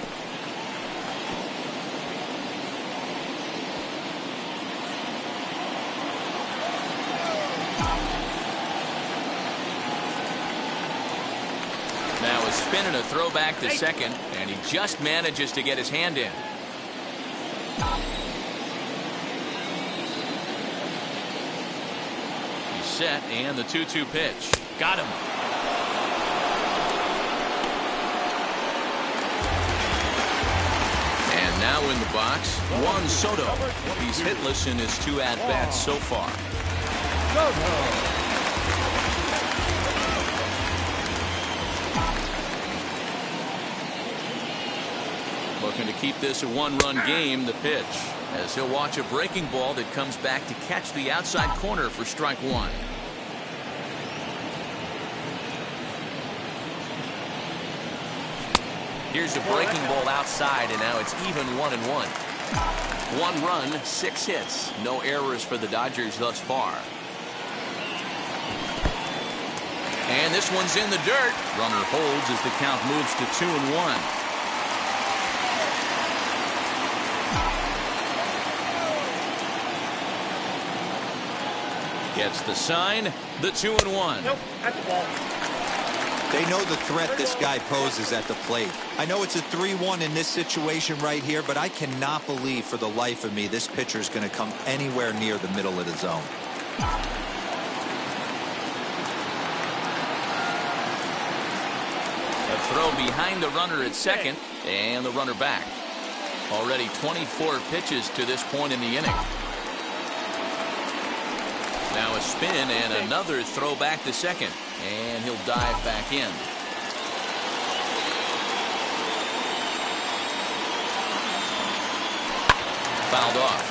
Now a spin and a throw back to second, and he just manages to get his hand in. He's set, and the 2-2 pitch. Got him. And now in the box, Juan Soto. He's hitless in his 2 at-bats so far. Looking to keep this a 1-run game. The pitch, as he'll watch a breaking ball that comes back to catch the outside corner for strike 1. Here's a breaking ball outside, and now it's even 1-1. 1 run, 6 hits. No errors for the Dodgers thus far. And this one's in the dirt. Runner holds as the count moves to 2-1. Gets the sign, the 2-1. Nope, that's the ball. They know the threat this guy poses at the plate. I know it's a 3-1 in this situation right here, but I cannot believe for the life of me this pitcher is going to come anywhere near the middle of the zone. A throw behind the runner at second, and the runner back. Already 24 pitches to this point in the inning. Now a spin and another throw back to second, and he'll dive back in. Fouled off.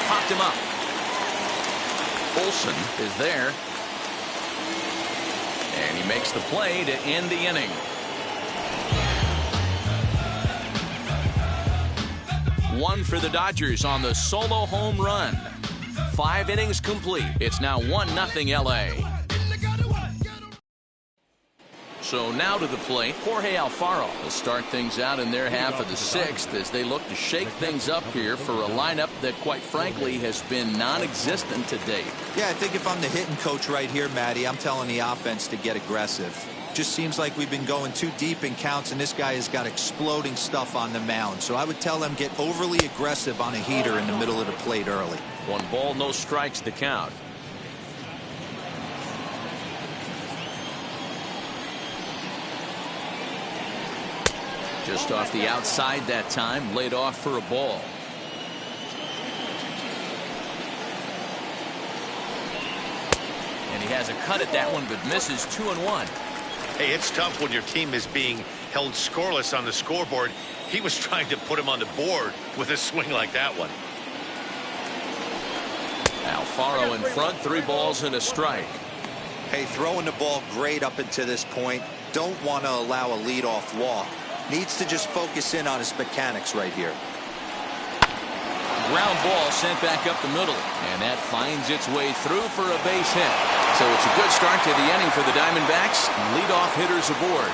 Popped him up. Olsen is there. And he makes the play to end the inning. One for the Dodgers on the solo home run. 5 innings complete. It's now 1-0 LA. So now to the plate, Jorge Alfaro will start things out in their half of the 6th as they look to shake things up here for a lineup that, quite frankly, has been non-existent to date. Yeah, I think if I'm the hitting coach right here, Matty, I'm telling the offense to get aggressive. Just seems like we've been going too deep in counts, and this guy has got exploding stuff on the mound. So I would tell them get overly aggressive on a heater in the middle of the plate early. 1 ball, no strikes the count. Just off the outside that time, laid off for a ball. And he has a cut at that one, but misses. 2-1. Hey, it's tough when your team is being held scoreless on the scoreboard. He was trying to put him on the board with a swing like that one. Alfaro in front, 3 balls and a strike. Hey, throwing the ball great up until this point. Don't want to allow a leadoff walk. Needs to just focus in on his mechanics right here. Ground ball sent back up the middle, and that finds its way through for a base hit. So it's a good start to the inning for the Diamondbacks. Leadoff hitters aboard.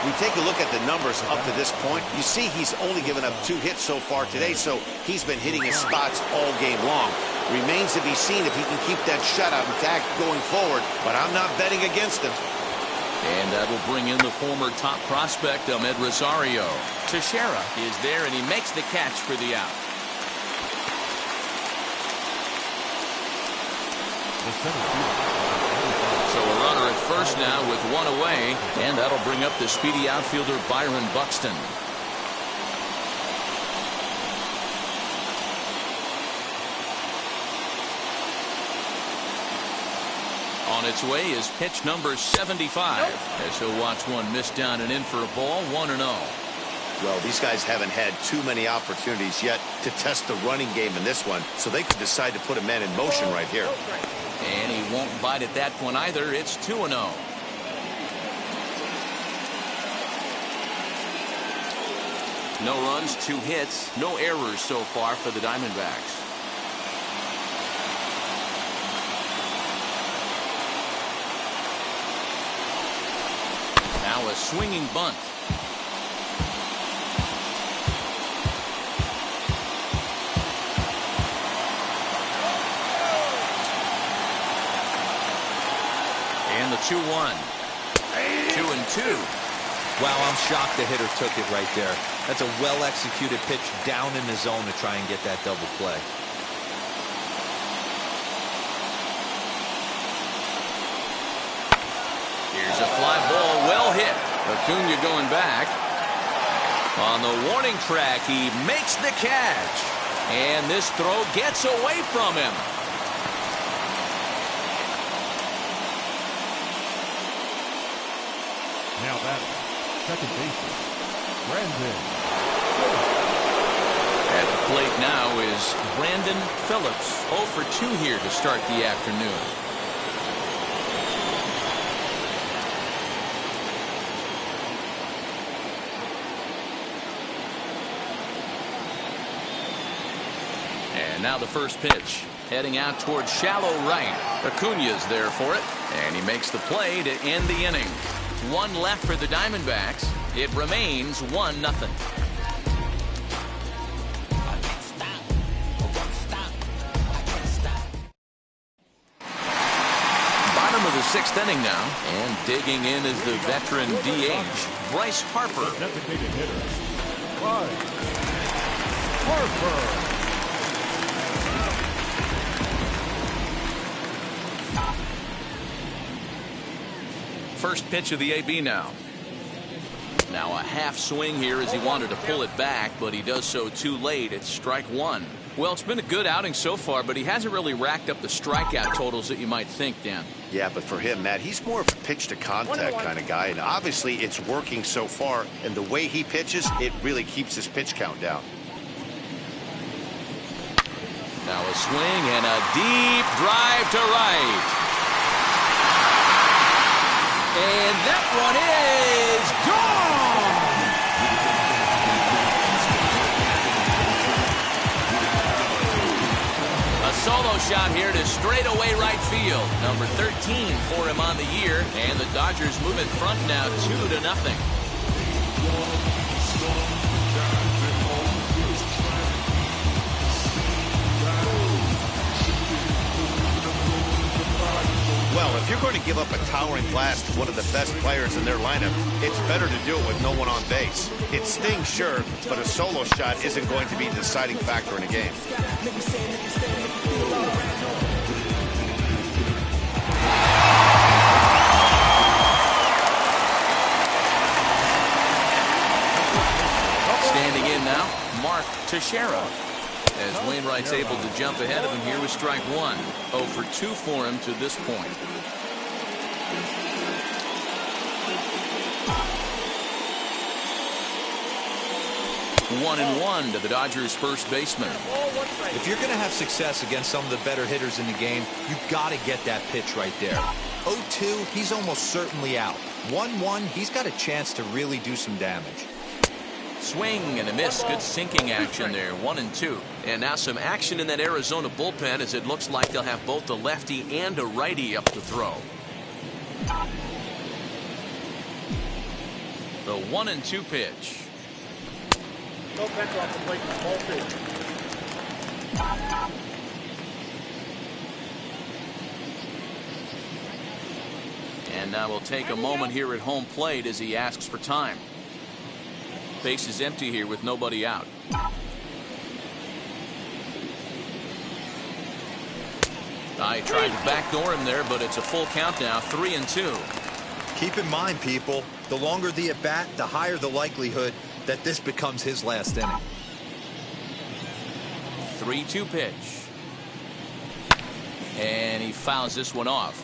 We take a look at the numbers up to this point. You see he's only given up 2 hits so far today, so he's been hitting his spots all game long. Remains to be seen if he can keep that shutout intact going forward, but I'm not betting against him. And that will bring in the former top prospect, Ahmed Rosario. Teixeira is there, and he makes the catch for the out. So a runner at first now with 1 away, and that'll bring up the speedy outfielder Byron Buxton. On its way is pitch number 75. As he'll watch one miss down and in for a ball. 1-0. Well, these guys haven't had too many opportunities yet to test the running game in this one, so they could decide to put a man in motion right here. And he won't bite at that one either. It's 2-0. No runs, 2 hits, no errors so far for the Diamondbacks. Now a swinging bunt. And the 2-1. 2-2. Wow, I'm shocked the hitter took it right there. That's a well-executed pitch down in the zone to try and get that double play. Here's a fly ball, well hit. Acuna going back. On the warning track, he makes the catch. And this throw gets away from him. Now that second baseman, Brandon. At the plate now is Brandon Phillips. 0 for 2 here to start the afternoon. And now the first pitch. Heading out towards shallow right. Acuna's there for it. And he makes the play to end the inning. 1 left for the Diamondbacks. It remains 1-0. Bottom of the 6th inning now. And digging in is the veteran DH, Bryce Harper. Designated hitter, Bryce Harper. First pitch of the AB now. Now a half swing here as he wanted to pull it back, but he does so too late. It's strike 1. Well, it's been a good outing so far, but he hasn't really racked up the strikeout totals that you might think, Dan. Yeah, but for him, Matt, he's more of a pitch to contact kind of guy, and obviously it's working so far, and the way he pitches, it really keeps his pitch count down. Now a swing and a deep drive to right. And that one is gone! A solo shot here to straightaway right field. Number 13 for him on the year. And the Dodgers move in front now 2-0. Well, if you're going to give up a towering blast to one of the best players in their lineup, it's better to do it with no one on base. It stings, sure, but a solo shot isn't going to be the deciding factor in a game. Standing in now, Mark Teixeira. As Wainwright's able to jump ahead of him here with strike 1. 0 for 2 for him to this point. One and 1 to the Dodgers' first baseman. If you're going to have success against some of the better hitters in the game, you've got to get that pitch right there. 0-2, he's almost certainly out. 1-1, he's got a chance to really do some damage. Swing and a miss. Good sinking action there. 1 and 2. And now some action in that Arizona bullpen as it looks like they'll have both a lefty and a righty up to throw. The 1 and 2 pitch. No pressure off the plate. Ball 2. And now we'll take a moment here at home plate as he asks for time. Base is empty here with nobody out. I tried to backdoor him there, but it's a full count now. 3 and 2. Keep in mind, people, the longer the at bat, the higher the likelihood that this becomes his last inning. 3-2 pitch. And he fouls this one off.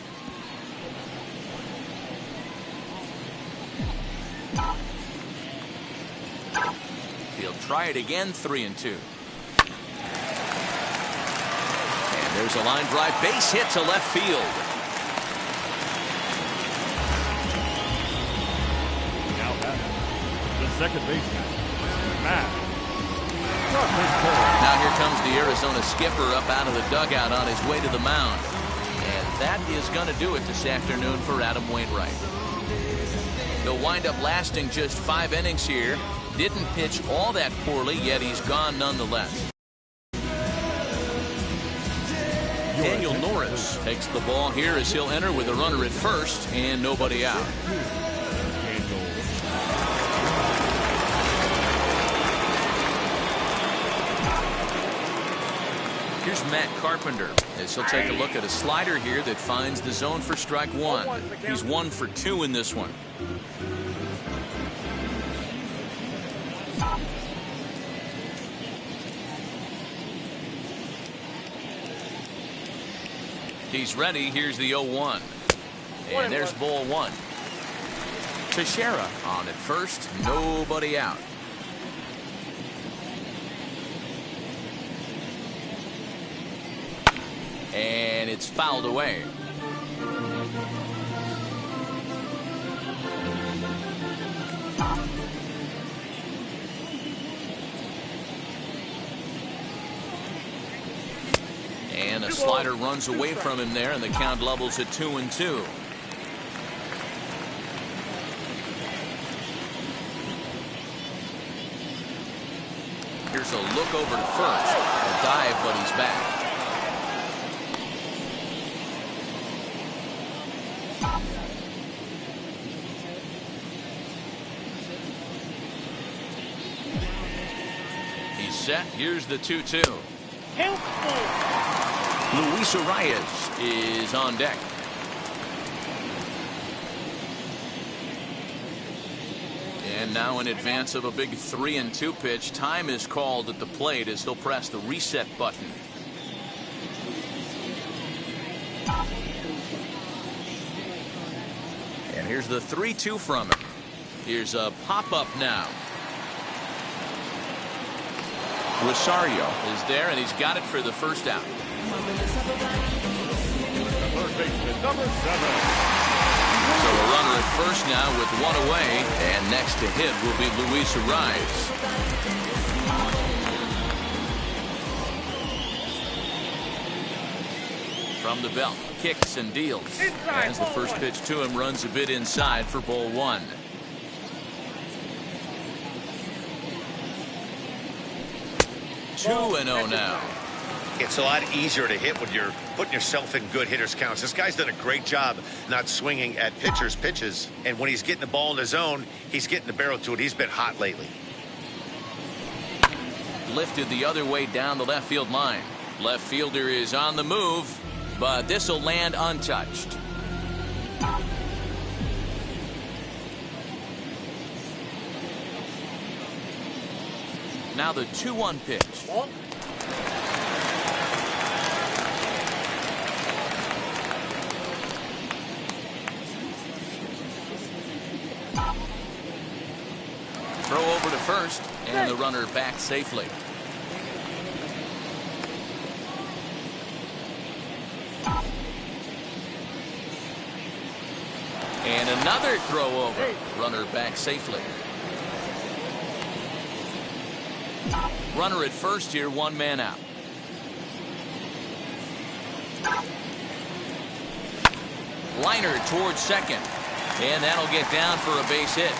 He'll try it again. 3 and 2. And there's a line drive base hit to left field. Now batting, the second baseman, Matt. Now here comes the Arizona skipper up out of the dugout on his way to the mound. And that is going to do it this afternoon for Adam Wainwright. He'll wind up lasting just 5 innings here. Didn't pitch all that poorly, yet he's gone nonetheless. Daniel Norris takes the ball here as he'll enter with a runner at first and nobody out. Here's Matt Carpenter as he'll take a look at a slider here that finds the zone for strike 1. He's 1 for 2 in this one. He's ready. Here's the 0-1. And there's ball 1. Teixeira on at first. Nobody out. and it's fouled away. And a slider runs away from him there, and the count levels at 2-2. Here's a look over to first. A dive, but he's back. He's set. Here's the 2-2. Luis Arias is on deck. And now in advance of a big 3-2 pitch, time is called at the plate as he'll press the reset button. And here's the 3-2 from him. Here's a pop-up now. Rosario is there, and he's got it for the first out. Third baseman, number 7. So a runner at first now with one away, and next to hit will be Luis Arias. From the belt, kicks and deals. As the first pitch to him runs a bit inside for ball 1. Two and 0 now. It's a lot easier to hit when you're putting yourself in good hitters' counts. This guy's done a great job not swinging at pitchers' pitches. And when he's getting the ball in the zone, he's getting the barrel to it. He's been hot lately. Lifted the other way down the left field line. Left fielder is on the move, but this will land untouched. Now the 2-1 pitch. Throw over to first, and the runner back safely. And another throw over. Runner back safely. Runner at first here, one man out. Liner towards second, and that'll get down for a base hit.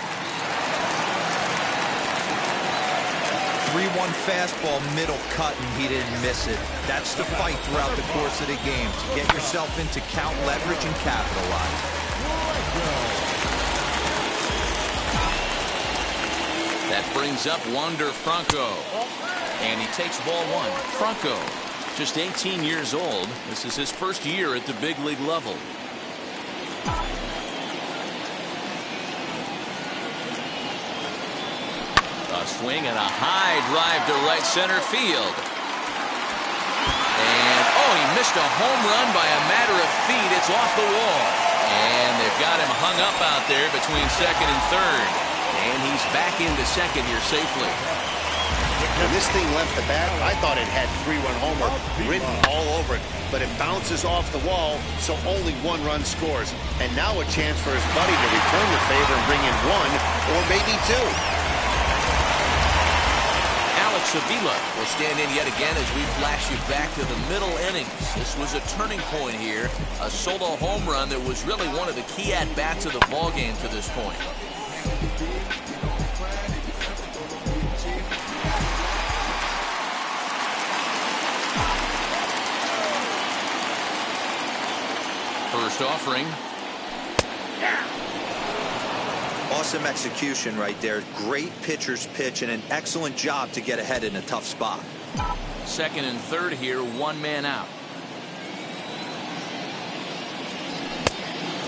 3-1 fastball, middle cut, and he didn't miss it. That's the fight throughout the course of the game, to get yourself into count leverage and capitalize. That brings up Wander Franco, and he takes ball 1. Franco, just 18 years old. This is his first year at the big league level. A swing and a high drive to right center field. And, oh, he missed a home run by a matter of feet. It's off the wall. And they've got him hung up out there between second and third. And he's back into second here safely. When this thing left the bat, I thought it had 3-run homer written all over it. But it bounces off the wall, so only 1 run scores. And now a chance for his buddy to return the favor and bring in 1 or maybe 2. Alex Avila will stand in yet again as we flash you back to the middle innings. This was a turning point here, a solo home run that was really one of the key at-bats of the ballgame to this point. First offering. Awesome execution right there. Great pitcher's pitch and an excellent job to get ahead in a tough spot. Second and third here, 1 man out.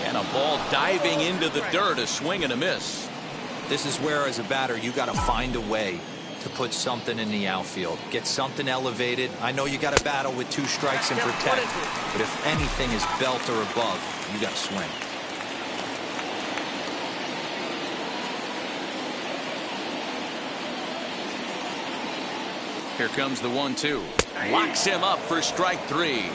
And a ball diving into the dirt, a swing and a miss. This is where, as a batter, you got to find a way to put something in the outfield. Get something elevated. I know you got to battle with 2 strikes and protect, but if anything is belt or above, you got to swing. Here comes the 1-2. Locks him up for strike 3.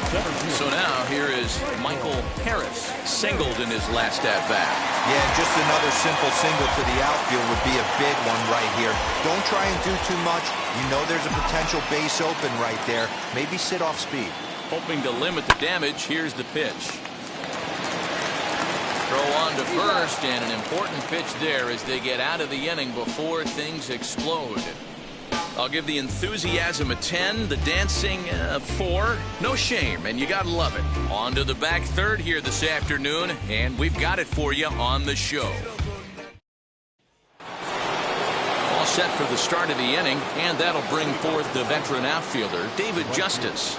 center fielder. So now here is Michael Harris, singled in his last at-bat. Yeah, just another simple single to the outfield would be a big one right here. Don't try and do too much. You know there's a potential base open right there. Maybe sit off speed. Hoping to limit the damage, here's the pitch. Throw on to first, and an important pitch there as they get out of the inning before things explode. I'll give the enthusiasm a 10, the dancing a 4. No shame, and you gotta love it. On to the back third here this afternoon, and we've got it for you on the show. All set for the start of the inning, and that'll bring forth the veteran outfielder, David Justice.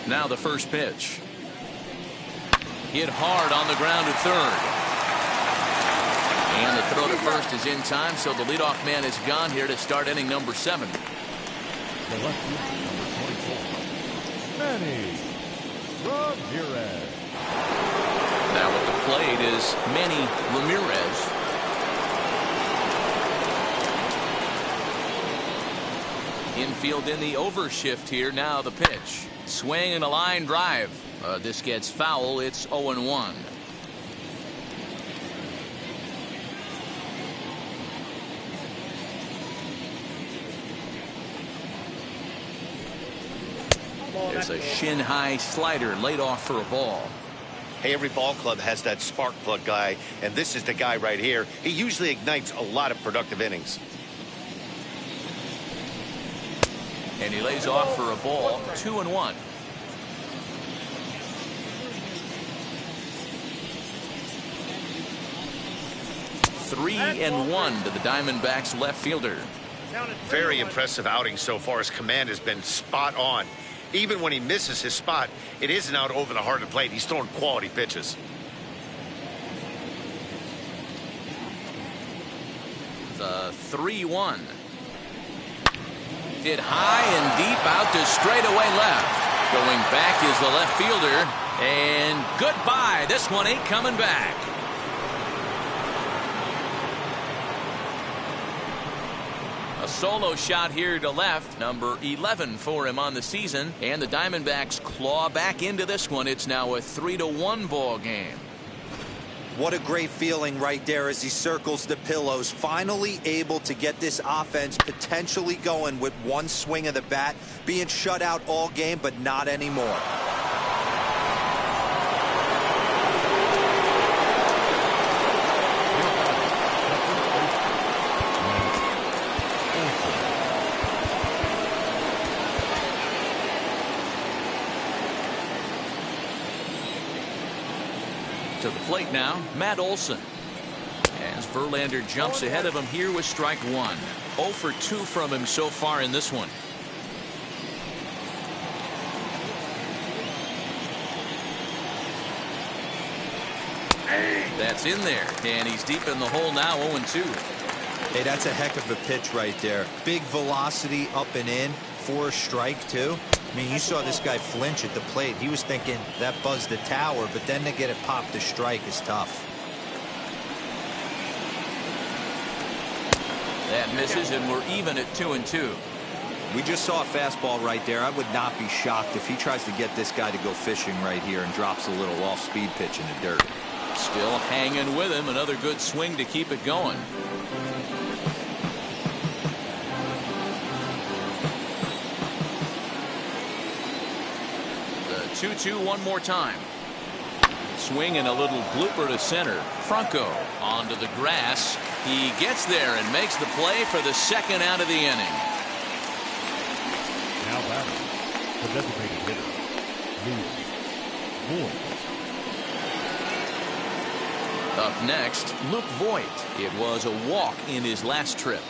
Now the first pitch. Hit hard on the ground at third. And the throw to first is in time, so the leadoff man is gone here to start inning number 7. The left fielder, number 24, Manny Ramirez. Now at the plate is Manny Ramirez. Infield in the overshift here. Now the pitch. Swing and a line drive. This gets foul. It's 0-1. There's a shin-high slider laid off for a ball. Hey, every ball club has that spark plug guy, and this is the guy right here. He usually ignites a lot of productive innings. And he lays off for a ball. 2-1. Three and 1 to the Diamondbacks left fielder. Very impressive outing so far. His command has been spot on. Even when he misses his spot, it isn't out over the heart of the plate. He's throwing quality pitches. The 3-1. Hit high and deep out to straightaway left. Going back is the left fielder. And goodbye. This one ain't coming back. A solo shot here to left. Number 11 for him on the season. And the Diamondbacks claw back into this one. It's now a 3-1 ball game. What a great feeling right there as he circles the pillows. Finally able to get this offense potentially going with one swing of the bat. Being shut out all game, but not anymore. To the plate now, Matt Olson. As Verlander jumps ahead of him here with strike 1. 0 for 2 from him so far in this one. That's in there, and he's deep in the hole now, 0-2. Hey, that's a heck of a pitch right there. Big velocity up and in for a strike, too. I mean, you saw this guy flinch at the plate. He was thinking that buzzed the tower, but then to get it popped to strike is tough. That misses, and we're even at 2-2. We just saw a fastball right there. I would not be shocked if he tries to get this guy to go fishing right here and drops a little off-speed pitch in the dirt. Still hanging with him. Another good swing to keep it going. The 2-2 one more time. Swing and a little blooper to center. Franco onto the grass. He gets there and makes the play for the second out of the inning. Now batting, the designated hitter, Luke Moore. Up next, Luke Voigt. It was a walk in his last trip.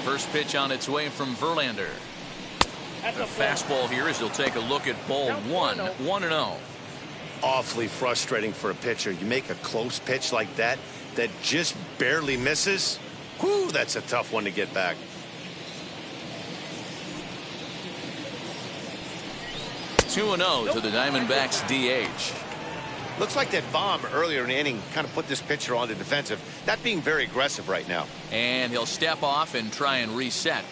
First pitch on its way from Verlander. The fastball here as he'll take a look at ball one. 1-0. Awfully frustrating for a pitcher. You make a close pitch like that just barely misses. Whew, that's a tough one to get back. 2-0 to the Diamondbacks DH. Looks like that bomb earlier in the inning kind of put this pitcher on the defensive. Not being very aggressive right now. And he'll step off and try and reset.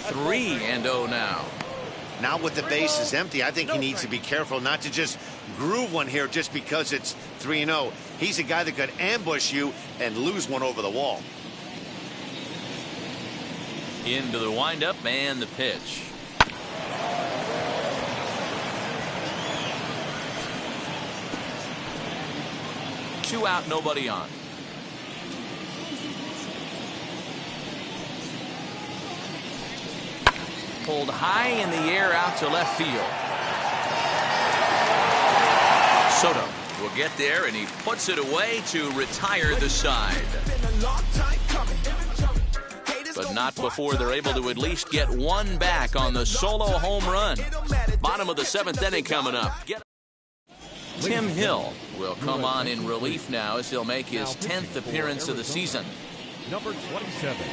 3-0 now. Now with the bases empty, I think he needs to be careful not to just groove one here just because it's 3-0. He's a guy that could ambush you and lose one over the wall. Into the windup and the pitch. Two out, nobody on. Pulled high in the air out to left field. Soto will get there, and he puts it away to retire the side. But not before they're able to at least get one back on the solo home run. Bottom of the 7th inning coming up. Tim Hill will come on in relief now as he'll make his 10th appearance of the season. Number 27.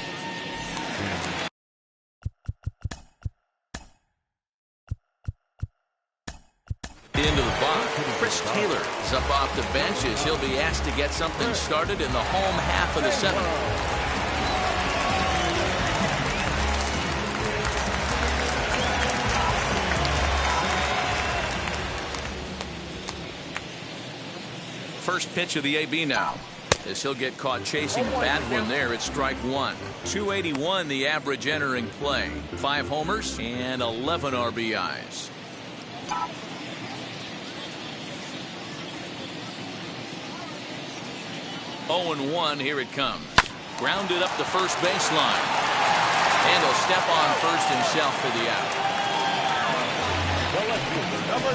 Into the box, Chris Taylor is up off the bench as he'll be asked to get something started in the home half of the 7th. First pitch of the AB now, as he'll get caught chasing a bad one there at strike one. 281 the average entering play. 5 homers and 11 RBIs. Oh and 1, here it comes. Grounded up the first baseline. And he'll step on first himself for the out. The left fielder, number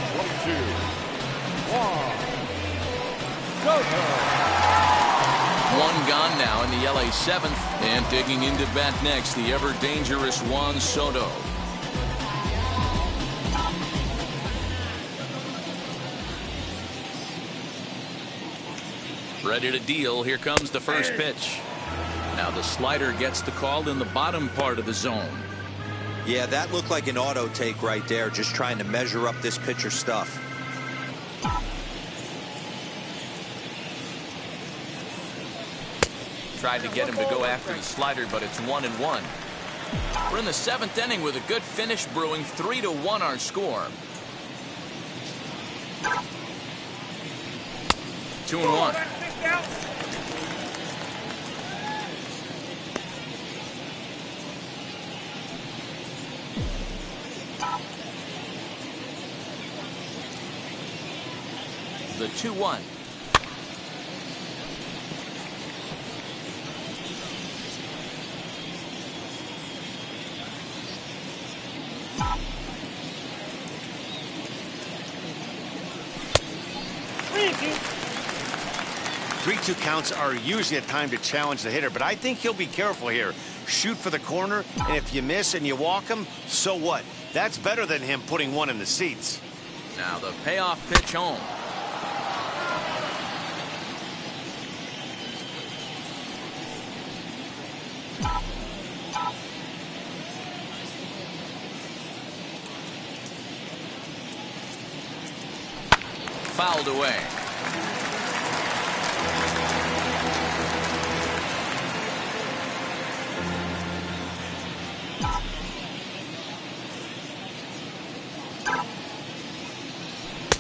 22. Soto. One gone now in the LA 7th, and digging into bat next, the ever dangerous Juan Soto. Ready to deal. Here comes the first pitch. Now the slider gets the call in the bottom part of the zone. Yeah, that looked like an auto take right there, just trying to measure up this pitcher's stuff. Tried to get him to go after the slider, but it's 1-1. We're in the 7th inning with a good finish brewing. 3-1 our score. 2-1. The 2-1. Three-two counts are usually a time to challenge the hitter, but I think he'll be careful here. Shoot for the corner, and if you miss and you walk him, so what? That's better than him putting one in the seats. Now the payoff pitch home. Fouled away.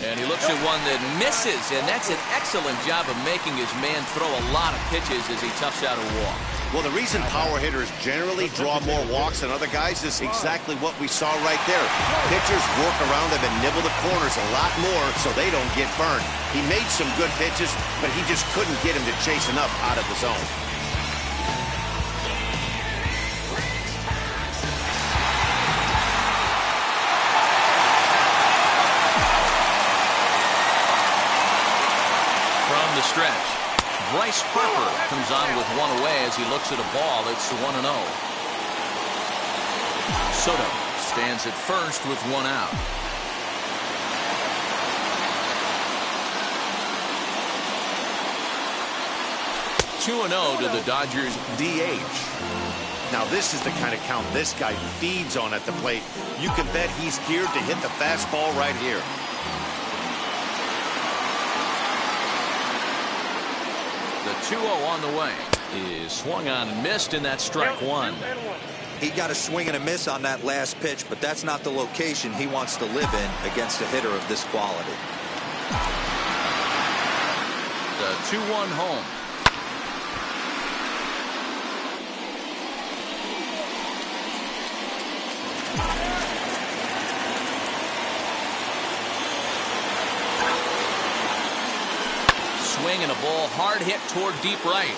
And he looks at one that misses, and that's an excellent job of making his man throw a lot of pitches as he toughs out a walk. Well, the reason power hitters generally draw more walks than other guys is exactly what we saw right there. Pitchers work around them and nibble the corners a lot more so they don't get burned. He made some good pitches, but he just couldn't get him to chase enough out of the zone. the stretch. Bryce Harper comes on with one away as he looks at a ball. It's 1-0. Soto stands at first with one out. 2-0 to the Dodgers DH. Now this is the kind of count this guy feeds on at the plate. You can bet he's geared to hit the fastball right here. The 2-0 on the way is swung on and missed, and that's strike one. He got a swing and a miss on that last pitch, but that's not the location he wants to live in against a hitter of this quality. The 2-1 home. Swing and a ball hard hit toward deep right.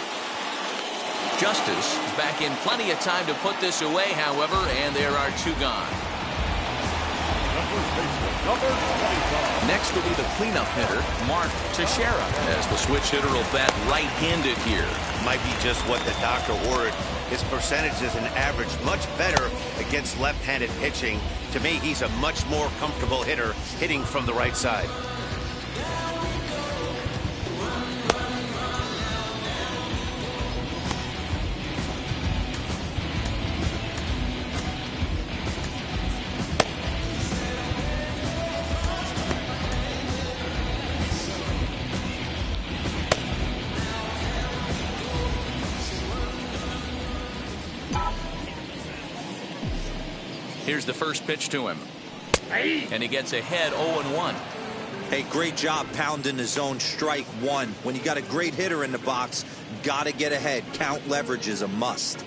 Justice is back in plenty of time to put this away, however, and there are two gone. Next will be the cleanup hitter, Mark Teixeira, as the switch hitter will bat right-handed here. Might be just what the doctor ordered. His percentages and average much better against left-handed pitching. To me, he's a much more comfortable hitter hitting from the right side. Here's the first pitch to him. And he gets ahead 0-1. Hey, great job pounding the zone. Strike one. When you got a great hitter in the box, got to get ahead. Count leverage is a must.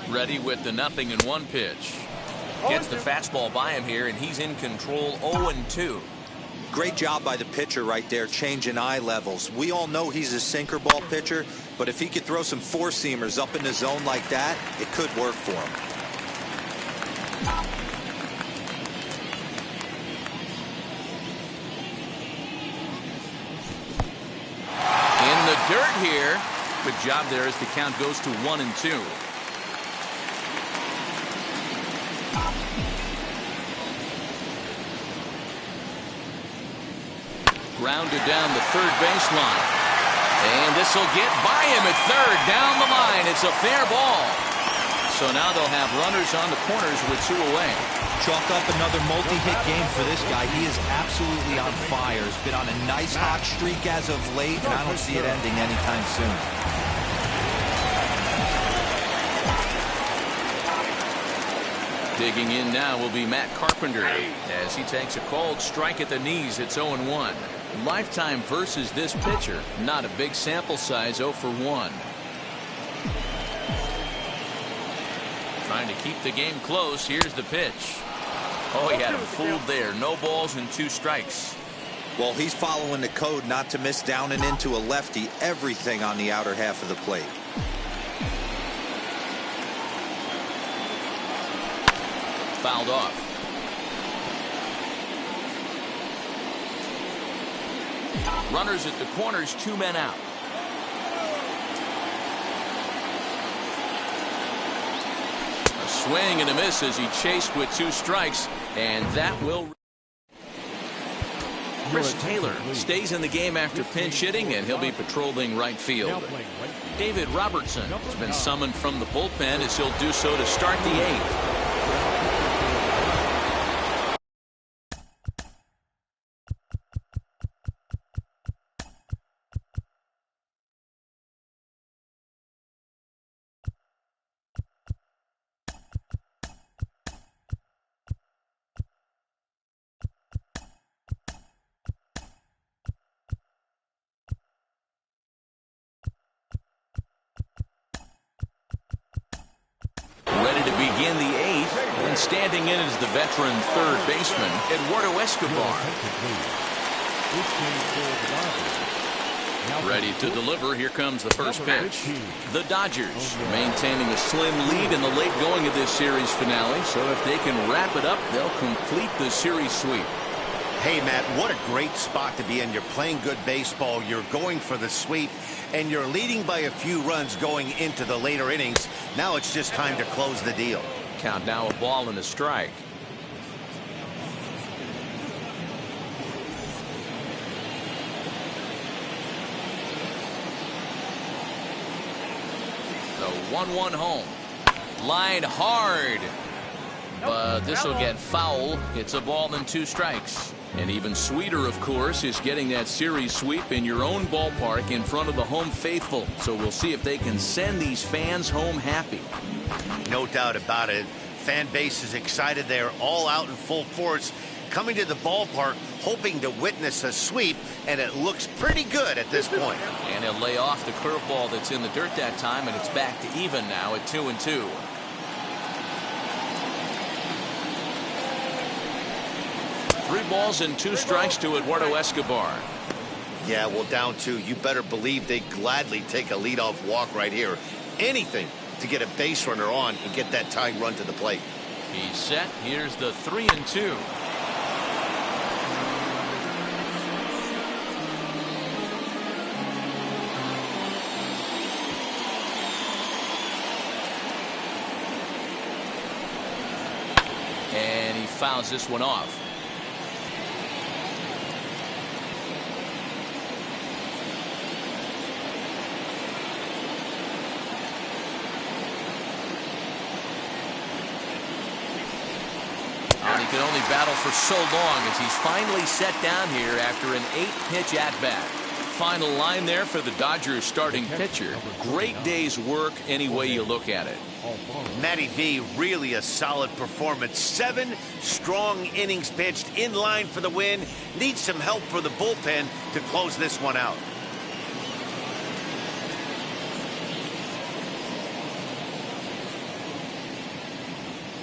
Ready with the 0-1 pitch. Gets the fastball by him here, and he's in control 0-2. Great job by the pitcher right there, changing eye levels. We all know he's a sinker ball pitcher, but if he could throw some four-seamers up in the zone like that, it could work for him. In the dirt here. Good job there as the count goes to 1-2. Grounded down the third baseline. And this will get by him at third. Down the line. It's a fair ball. So now they'll have runners on the corners with two away. Chalk up another multi-hit game for this guy. He is absolutely on fire. He's been on a nice hot streak as of late, and I don't see it ending anytime soon. Digging in now will be Matt Carpenter as he takes a cold strike at the knees. It's 0-1. Lifetime versus this pitcher. Not a big sample size, 0 for 1. Trying to keep the game close. Here's the pitch. Oh, he had him fooled there. No balls and 2 strikes. Well, he's following the code not to miss down and into a lefty. Everything on the outer half of the plate. Fouled off. Runners at the corners, 2 men out. A swing and a miss as he chased with 2 strikes, and that will. Chris Taylor stays in the game after pinch hitting, and he'll be patrolling right field. David Robertson has been summoned from the bullpen as he'll do so to start the 8th. Ready to begin the 8th, and standing in is the veteran third baseman, Eduardo Escobar. Ready to deliver. Here comes the first pitch. The Dodgers maintaining a slim lead in the late going of this series finale. So if they can wrap it up, they'll complete the series sweep. Hey, Matt, what a great spot to be in. You're playing good baseball. You're going for the sweep, and you're leading by a few runs going into the later innings. Now it's just time to close the deal. Count now a ball and a strike. The 1-1 home. Line hard. But this will get foul. It's a ball and 2 strikes. And even sweeter, of course, is getting that series sweep in your own ballpark in front of the home faithful. So we'll see if they can send these fans home happy. No doubt about it. Fan base is excited. They're all out in full force, coming to the ballpark, hoping to witness a sweep, and it looks pretty good at this point. And he'll lay off the curveball that's in the dirt that time, and it's back to even now at 2-2. Three balls and 2 strikes to Eduardo Escobar. Yeah, well, down 2. You better believe they gladly take a leadoff walk right here. Anything to get a base runner on and get that tying run to the plate. He's set. Here's the 3-2. And he fouls this one off. He can only battle for so long as he's finally set down here after an 8-pitch at-bat. Final line there for the Dodgers starting pitcher. Great day's work any way you look at it. Matty V, really a solid performance. 7 strong innings pitched, in line for the win. Needs some help for the bullpen to close this one out.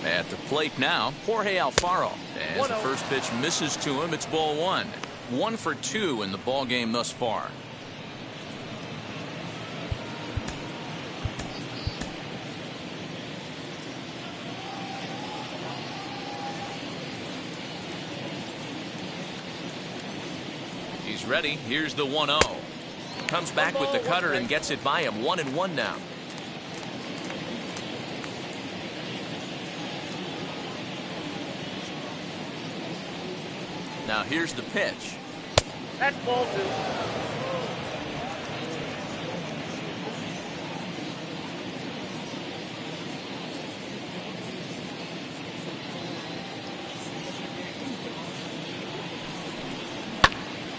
At the plate now, Jorge Alfaro. As the first pitch misses to him, it's ball 1. 1 for 2 in the ball game thus far. He's ready. Here's the 1-0. Comes back with the cutter and gets it by him. 1-1 now. Now here's the pitch. That's ball 2.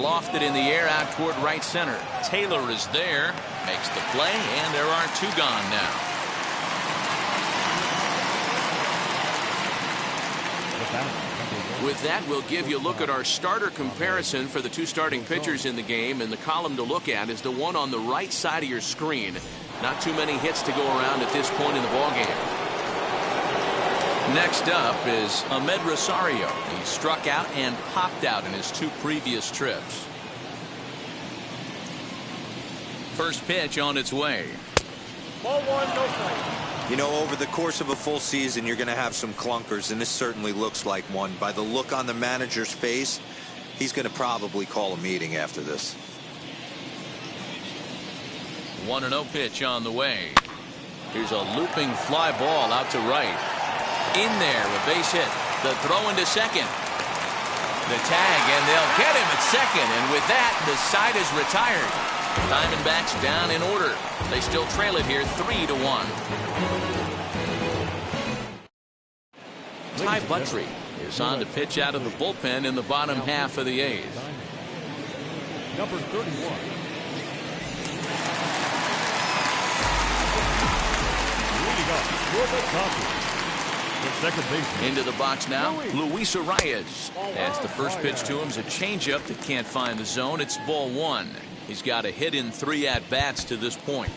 Lofted in the air out toward right center. Taylor is there. Makes the play, and there are 2 gone now. With that, we'll give you a look at our starter comparison for the 2 starting pitchers in the game, and the column to look at is the one on the right side of your screen. Not too many hits to go around at this point in the ballgame. Next up is Ahmed Rosario. He struck out and popped out in his 2 previous trips. First pitch on its way. Ball 1, no strike. You know, over the course of a full season, you're going to have some clunkers, and this certainly looks like one. By the look on the manager's face, he's going to probably call a meeting after this. 1-0 pitch on the way. Here's a looping fly ball out to right. In there, a base hit. The throw into second. The tag, and they'll get him at second. And with that, the side is retired. Diamondbacks down in order. They still trail it here 3-1. Ty Buttrey is on to pitch out of the bullpen in the bottom half of the 8th. Number 31. Leading up for the Dodgers. The second baseman. Into the box now, Luis Arias. As the first pitch to him is a changeup that can't find the zone. It's ball 1. He's got a hit in 3 at-bats to this point.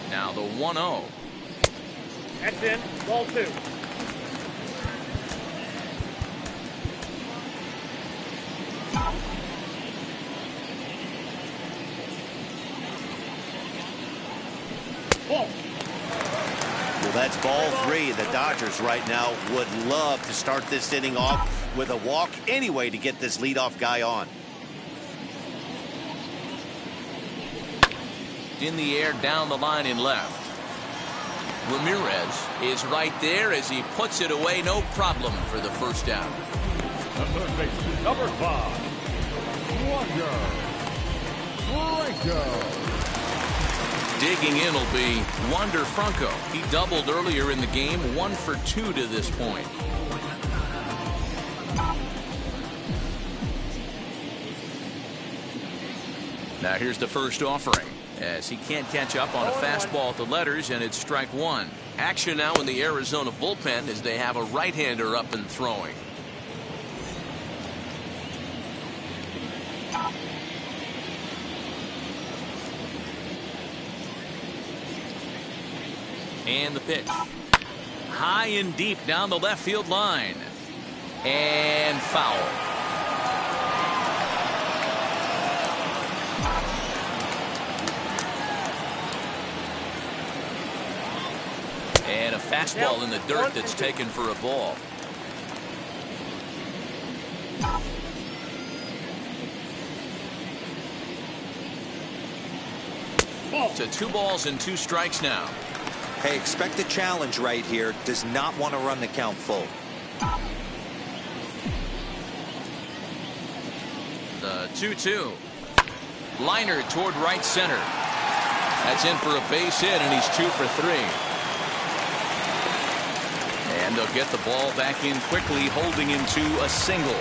Now the 1-0. That's in. Ball 2. Well, that's ball 3. The Dodgers right now would love to start this inning off with a walk anyway to get this leadoff guy on. In the air down the line in left. Ramirez is right there as he puts it away, no problem for the first down. The third baseman, number 5, Franco. Digging in will be Wander Franco. He doubled earlier in the game, 1 for 2 to this point. Now here's the first offering, as he can't catch up on a fastball at the letters, and it's strike 1. Action now in the Arizona bullpen as they have a right-hander up and throwing. And the pitch. High and deep down the left field line. And foul. And a fastball in the dirt that's taken for a ball. To 2 balls and 2 strikes now. Hey, expect a challenge right here. Does not want to run the count full. The 2-2. Liner toward right center. That's in for a base hit, and he's 2 for 3. And they'll get the ball back in quickly, holding him to a single.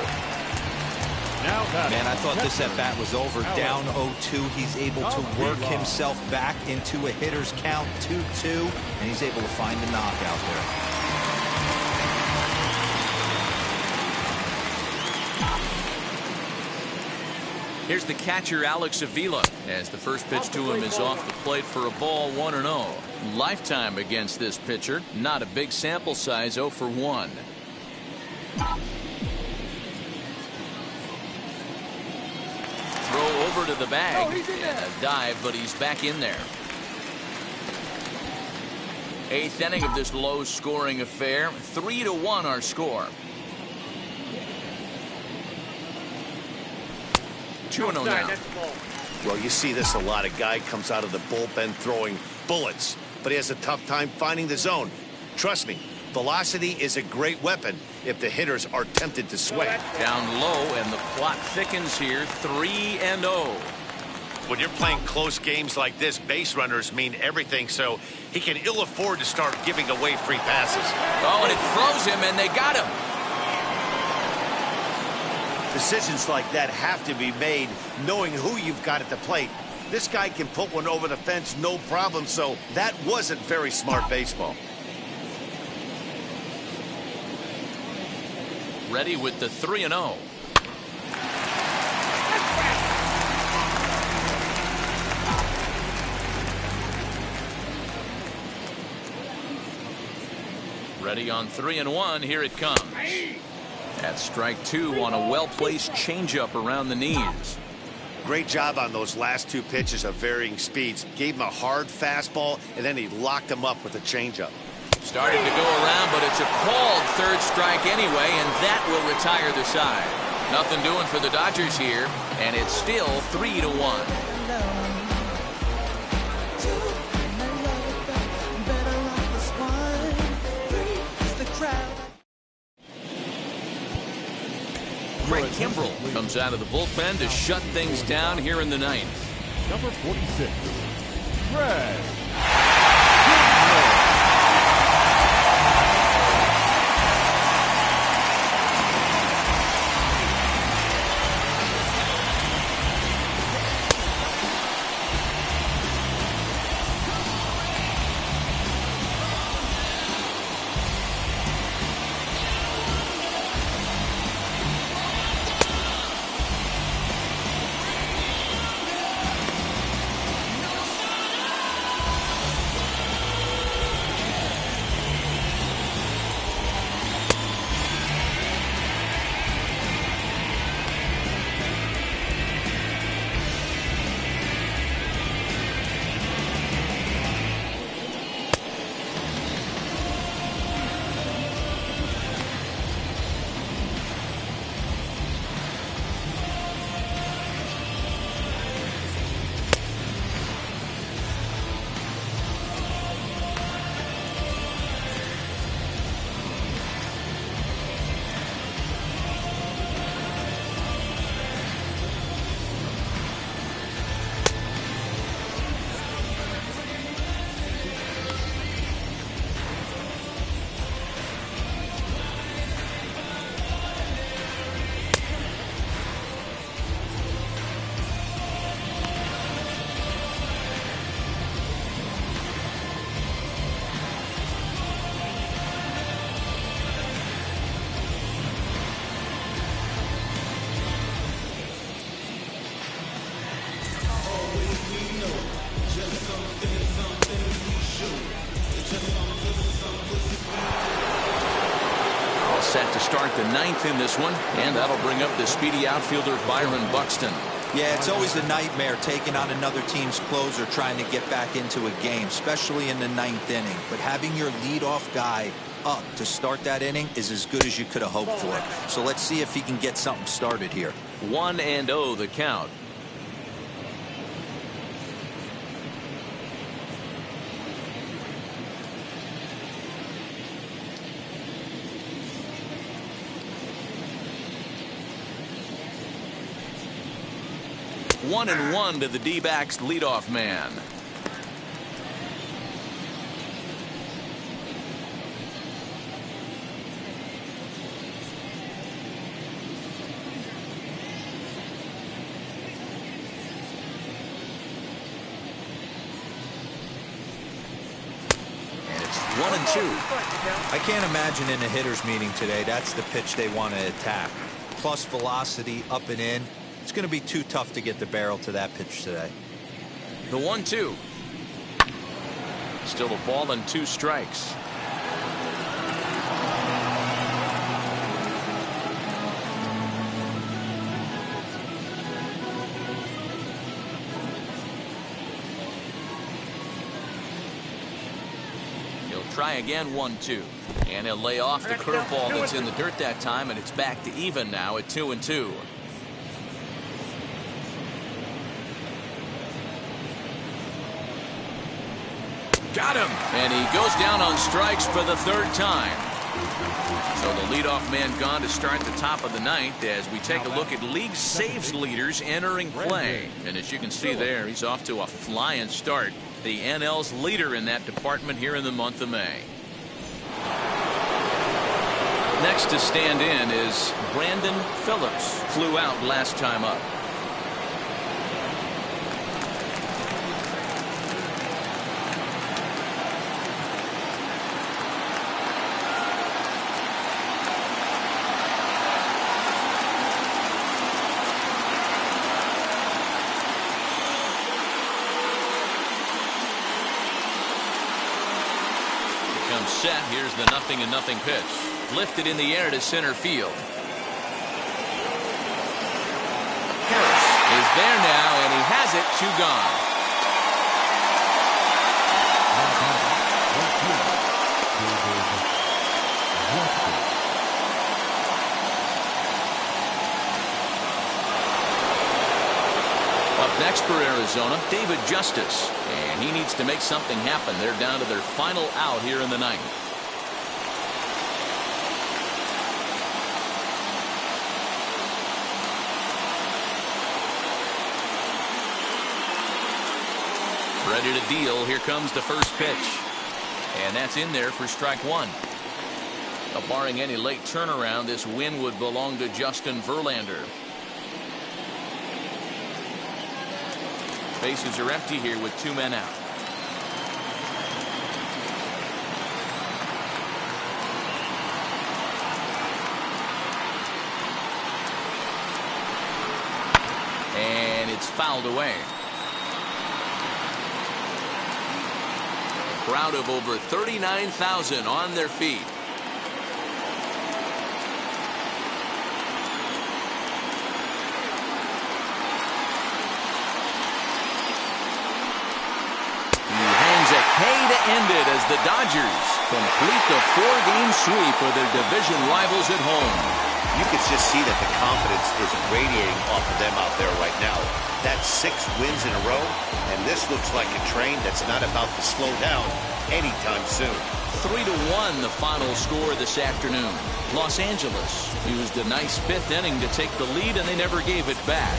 Now man, I thought this at bat was over. Down 0-2. He's able to work himself back into a hitter's count, 2-2, and he's able to find the knockout there. Here's the catcher, Alex Avila, as the first pitch to him is off the plate for a ball, 1-0. Lifetime against this pitcher. Not a big sample size, 0 for 1. Throw over to the bag. A dive, but he's back in there. 8th inning of this low-scoring affair. 3-1 our score. 2-0 now. Well, you see this a lot. A guy comes out of the bullpen throwing bullets, but he has a tough time finding the zone. Trust me, velocity is a great weapon if the hitters are tempted to swing. Down low, and the plot thickens here. 3-0. When you're playing close games like this, base runners mean everything, so he can ill afford to start giving away free passes. Oh, and it froze him, and they got him. Decisions like that have to be made knowing who you've got at the plate. This guy can put one over the fence no problem, so that wasn't very smart baseball. Ready with the 3-0. Ready on 3-1. Here it comes. That's strike 2 on a well-placed changeup around the knees. Great job on those last 2 pitches of varying speeds. Gave him a hard fastball, and then he locked him up with a changeup. Starting to go around, but it's a called 3rd strike anyway, and that will retire the side. Nothing doing for the Dodgers here, and it's still 3-1. Craig Kimbrell comes out of the bullpen to shut things down here in the 9th. Number 46, Craig. start the ninth in this one, and that'll bring up the speedy outfielder Byron Buxton. Yeah, it's always a nightmare taking on another team's closer trying to get back into a game, especially in the ninth inning. But having your leadoff guy up to start that inning is as good as you could have hoped for. So let's see if he can get something started here. 1-0 the count. One and one to the D-backs leadoff man. And it's 1-2. I can't imagine in a hitter's meeting today that's the pitch they want to attack. Plus velocity up and in. It's going to be too tough to get the barrel to that pitch today. The 1-2. Still a ball and 2 strikes. He'll try again, 1-2. And he'll lay off the curveball that's in the dirt that time, and it's back to even now at 2-2. Got him! And he goes down on strikes for the 3rd time. So the leadoff man gone to start the top of the ninth as we take a look at league saves leaders entering play. And as you can see there, he's off to a flying start. The NL's leader in that department here in the month of May. Next to stand in is Brandon Phillips. Flew out last time up. Set. Here's the 0-0 pitch. Lifted in the air to center field. Harris is there now, and he has it. 2 gone. Up next for Arizona, David Justice. And he needs to make something happen. They're down to their final out here in the ninth. Ready to deal. Here comes the first pitch. And that's in there for strike 1. Barring any late turnaround, this win would belong to Justin Verlander. Bases are empty here with 2 men out. And it's fouled away. A crowd of over 39,000 on their feet. Hay to end it as the Dodgers complete the 4-game sweep of their division rivals at home. You can just see that the confidence is radiating off of them out there right now. That's 6 wins in a row, and this looks like a train that's not about to slow down anytime soon. 3-1 the final score this afternoon. Los Angeles used a nice 5th inning to take the lead, and they never gave it back.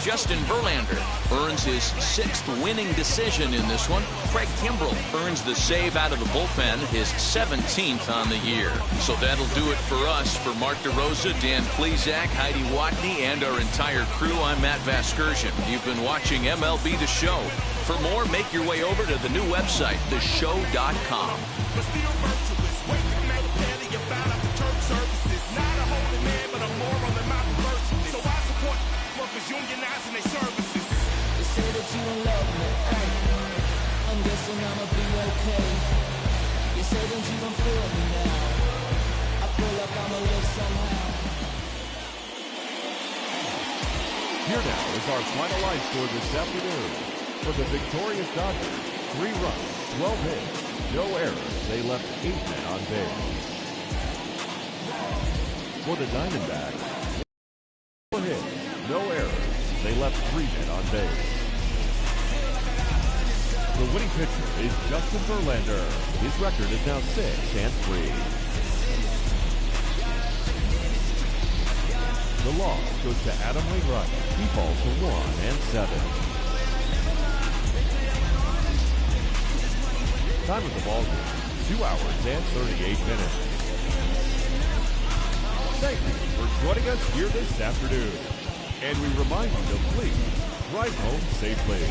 Justin Verlander earns his 6th winning decision in this one. Craig Kimbrell earns the save out of the bullpen, his 17th on the year. So that'll do it for us. For Mark DeRosa, Dan Plesac, Heidi Watney, and our entire crew, I'm Matt Vasgersian. You've been watching MLB The Show. For more, make your way over to the new website, theshow.com. Unionizing their services. They say that you don't love me. Hey, I'm guessing I'ma be okay. You say that you don't feel me now. I Here now is our final line score this afternoon. For the victorious Dodgers, 3 runs, 12 hits, no errors. They left 8 men on base. For the Diamondbacks, 4 hits, no errors. They left 3 men on base. The winning pitcher is Justin Verlander. His record is now 6-3. The loss goes to Adam Wainwright. He falls to 1-7. Time of the ball game, 2 hours and 38 minutes. Thank you for joining us here this afternoon. And we remind you to please drive home safely.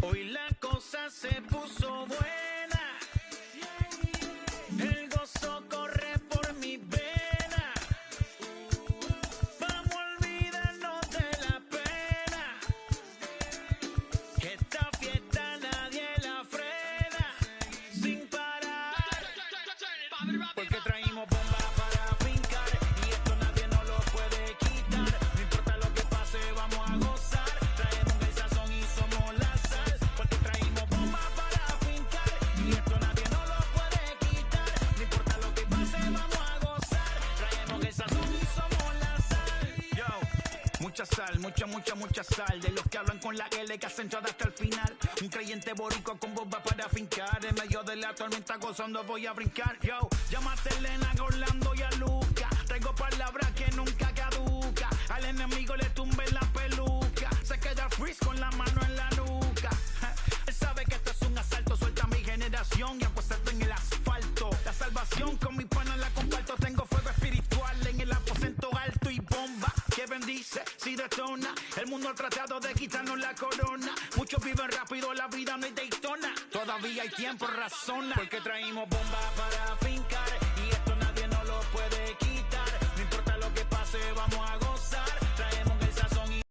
Hoy la cosa se puso buena. El gozo corre por mi vena. Vamos a olvidarnos de la pena. Esta fiesta nadie la frena. Sin parar. Porque traímos bomba para fincar. Y esto nadie nos lo puede quitar. No importa lo que pase, vamos a gozar. Traemos el sazón y somos la sal. Porque traímos bomba para fincar. Y esto nadie nos lo puede quitar. No importa lo que pase, vamos a gozar. Traemos el sazón y somos la sal. Yo, mucha sal, mucha sal. De los que hablan con la L que hacen todo hasta el final. Un creyente boricua con bomba para fincar. En medio de la tormenta gozando voy a brincar. Yo, llámate a Elena, a Orlando y a Luca. Traigo palabras que nunca caduca. Al enemigo le tumbe la peluca. Se queda freeze con la mano en la nuca. Él sabe que esto es un asalto. Suelta mi generación y apuesto en el asfalto. La salvación con mi pana la comparto. Tengo fuego espiritual en el aposento alto y bomba que bendice. Si detona persona. El mundo ha tratado de quitarnos la corona. Muchos viven rápido, la vida no es Daytona. Todavía hay tiempo, razona. Porque traímos bomba para fincar. Y esto nadie nos lo puede quitar. No importa lo que pase, vamos a gozar. Traemos el sazón y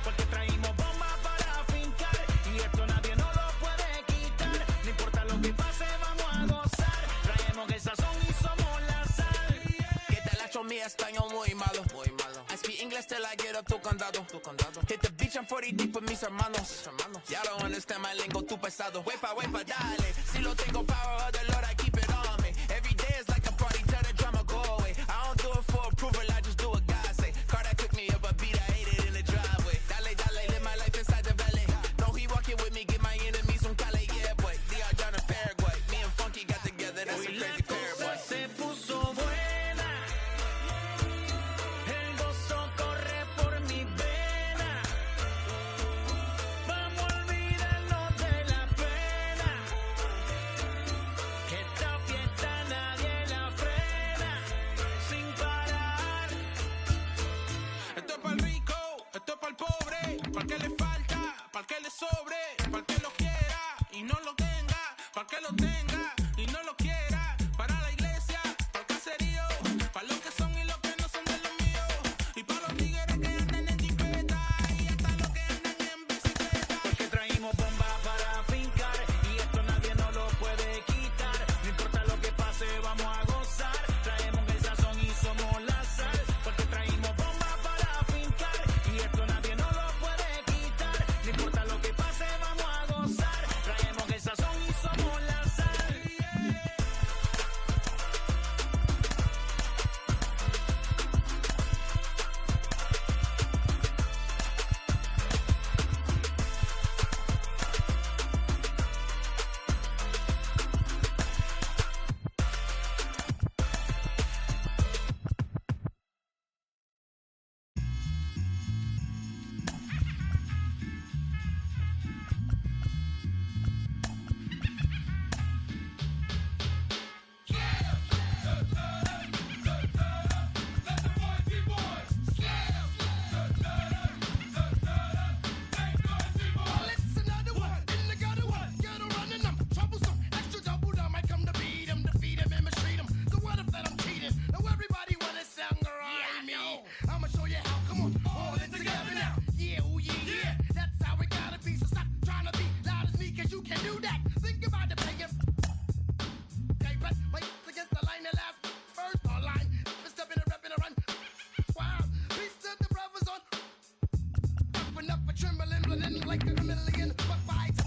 porque traímos bomba para fincar. Y esto nadie nos lo puede quitar. No importa lo que pase, vamos a gozar. Traemos el sazón y somos la sal. Que te la hecho mi español muy malo. I speak English till I get up to condado. Hit the beach and 40 deep with mis hermanos. Ya don't understand my lingo, tu pesado. Wepa, dale. Si lo tengo power of the Lord, I keep it on me. Every day is like a party, tell the drama go away. I don't do it for approval, I just do what God say. Car that took me up a beat, I ate it in the driveway. Dale, live my life inside the valley. No, he walking with me, get my enemies some Cali, yeah, boy. DR down in Paraguay. Me and Funky got together, that's a crazy pair, boy. Se puso buena. El gozo corre por mi vena. Vamos a olvidarnos de la pena. Que esta fiesta nadie la frena. Sin parar. Esto es pa'l rico, esto es pa'l pobre, pa'l que le falta, pa'l que le sobre, pa'l que lo quiera y no lo tenga, pa'l que lo tenga y no lo quiera, para la iglesia, pa'l caserío, pa'l los que son y los que no son de los míos, y pa' los tigres que andan en jipeta y hasta los que andan en bicicleta. Porque traímos bomba para fincar. Y esto nadie nos lo puede quitar. No importa lo que pase, vamos a gozar. Traemos el sazón y somos la sal. Porque traímos bomba para fincar. Y esto nadie nos lo puede quitar. No importa lo que pase, vamos a gozar. Traemos el sazón y somos la sal. It's another one in the gutter one. Get a running them. Troublesome. Extra double down. I come to beat him, defeat him, and mistreat him. So what if that I'm cheating? Now everybody wanna sound right me. I'ma show you how. Come on, all in together now. Yeah, oh yeah. That's how it gotta be. So stop trying to be loud as me, cause you can do that. Think about the playing. Okay, but wait against the line that last first online. Step in a rep in a run. Wow, peace to the brothers on. Up and up a trembling, blending like a million buck fights.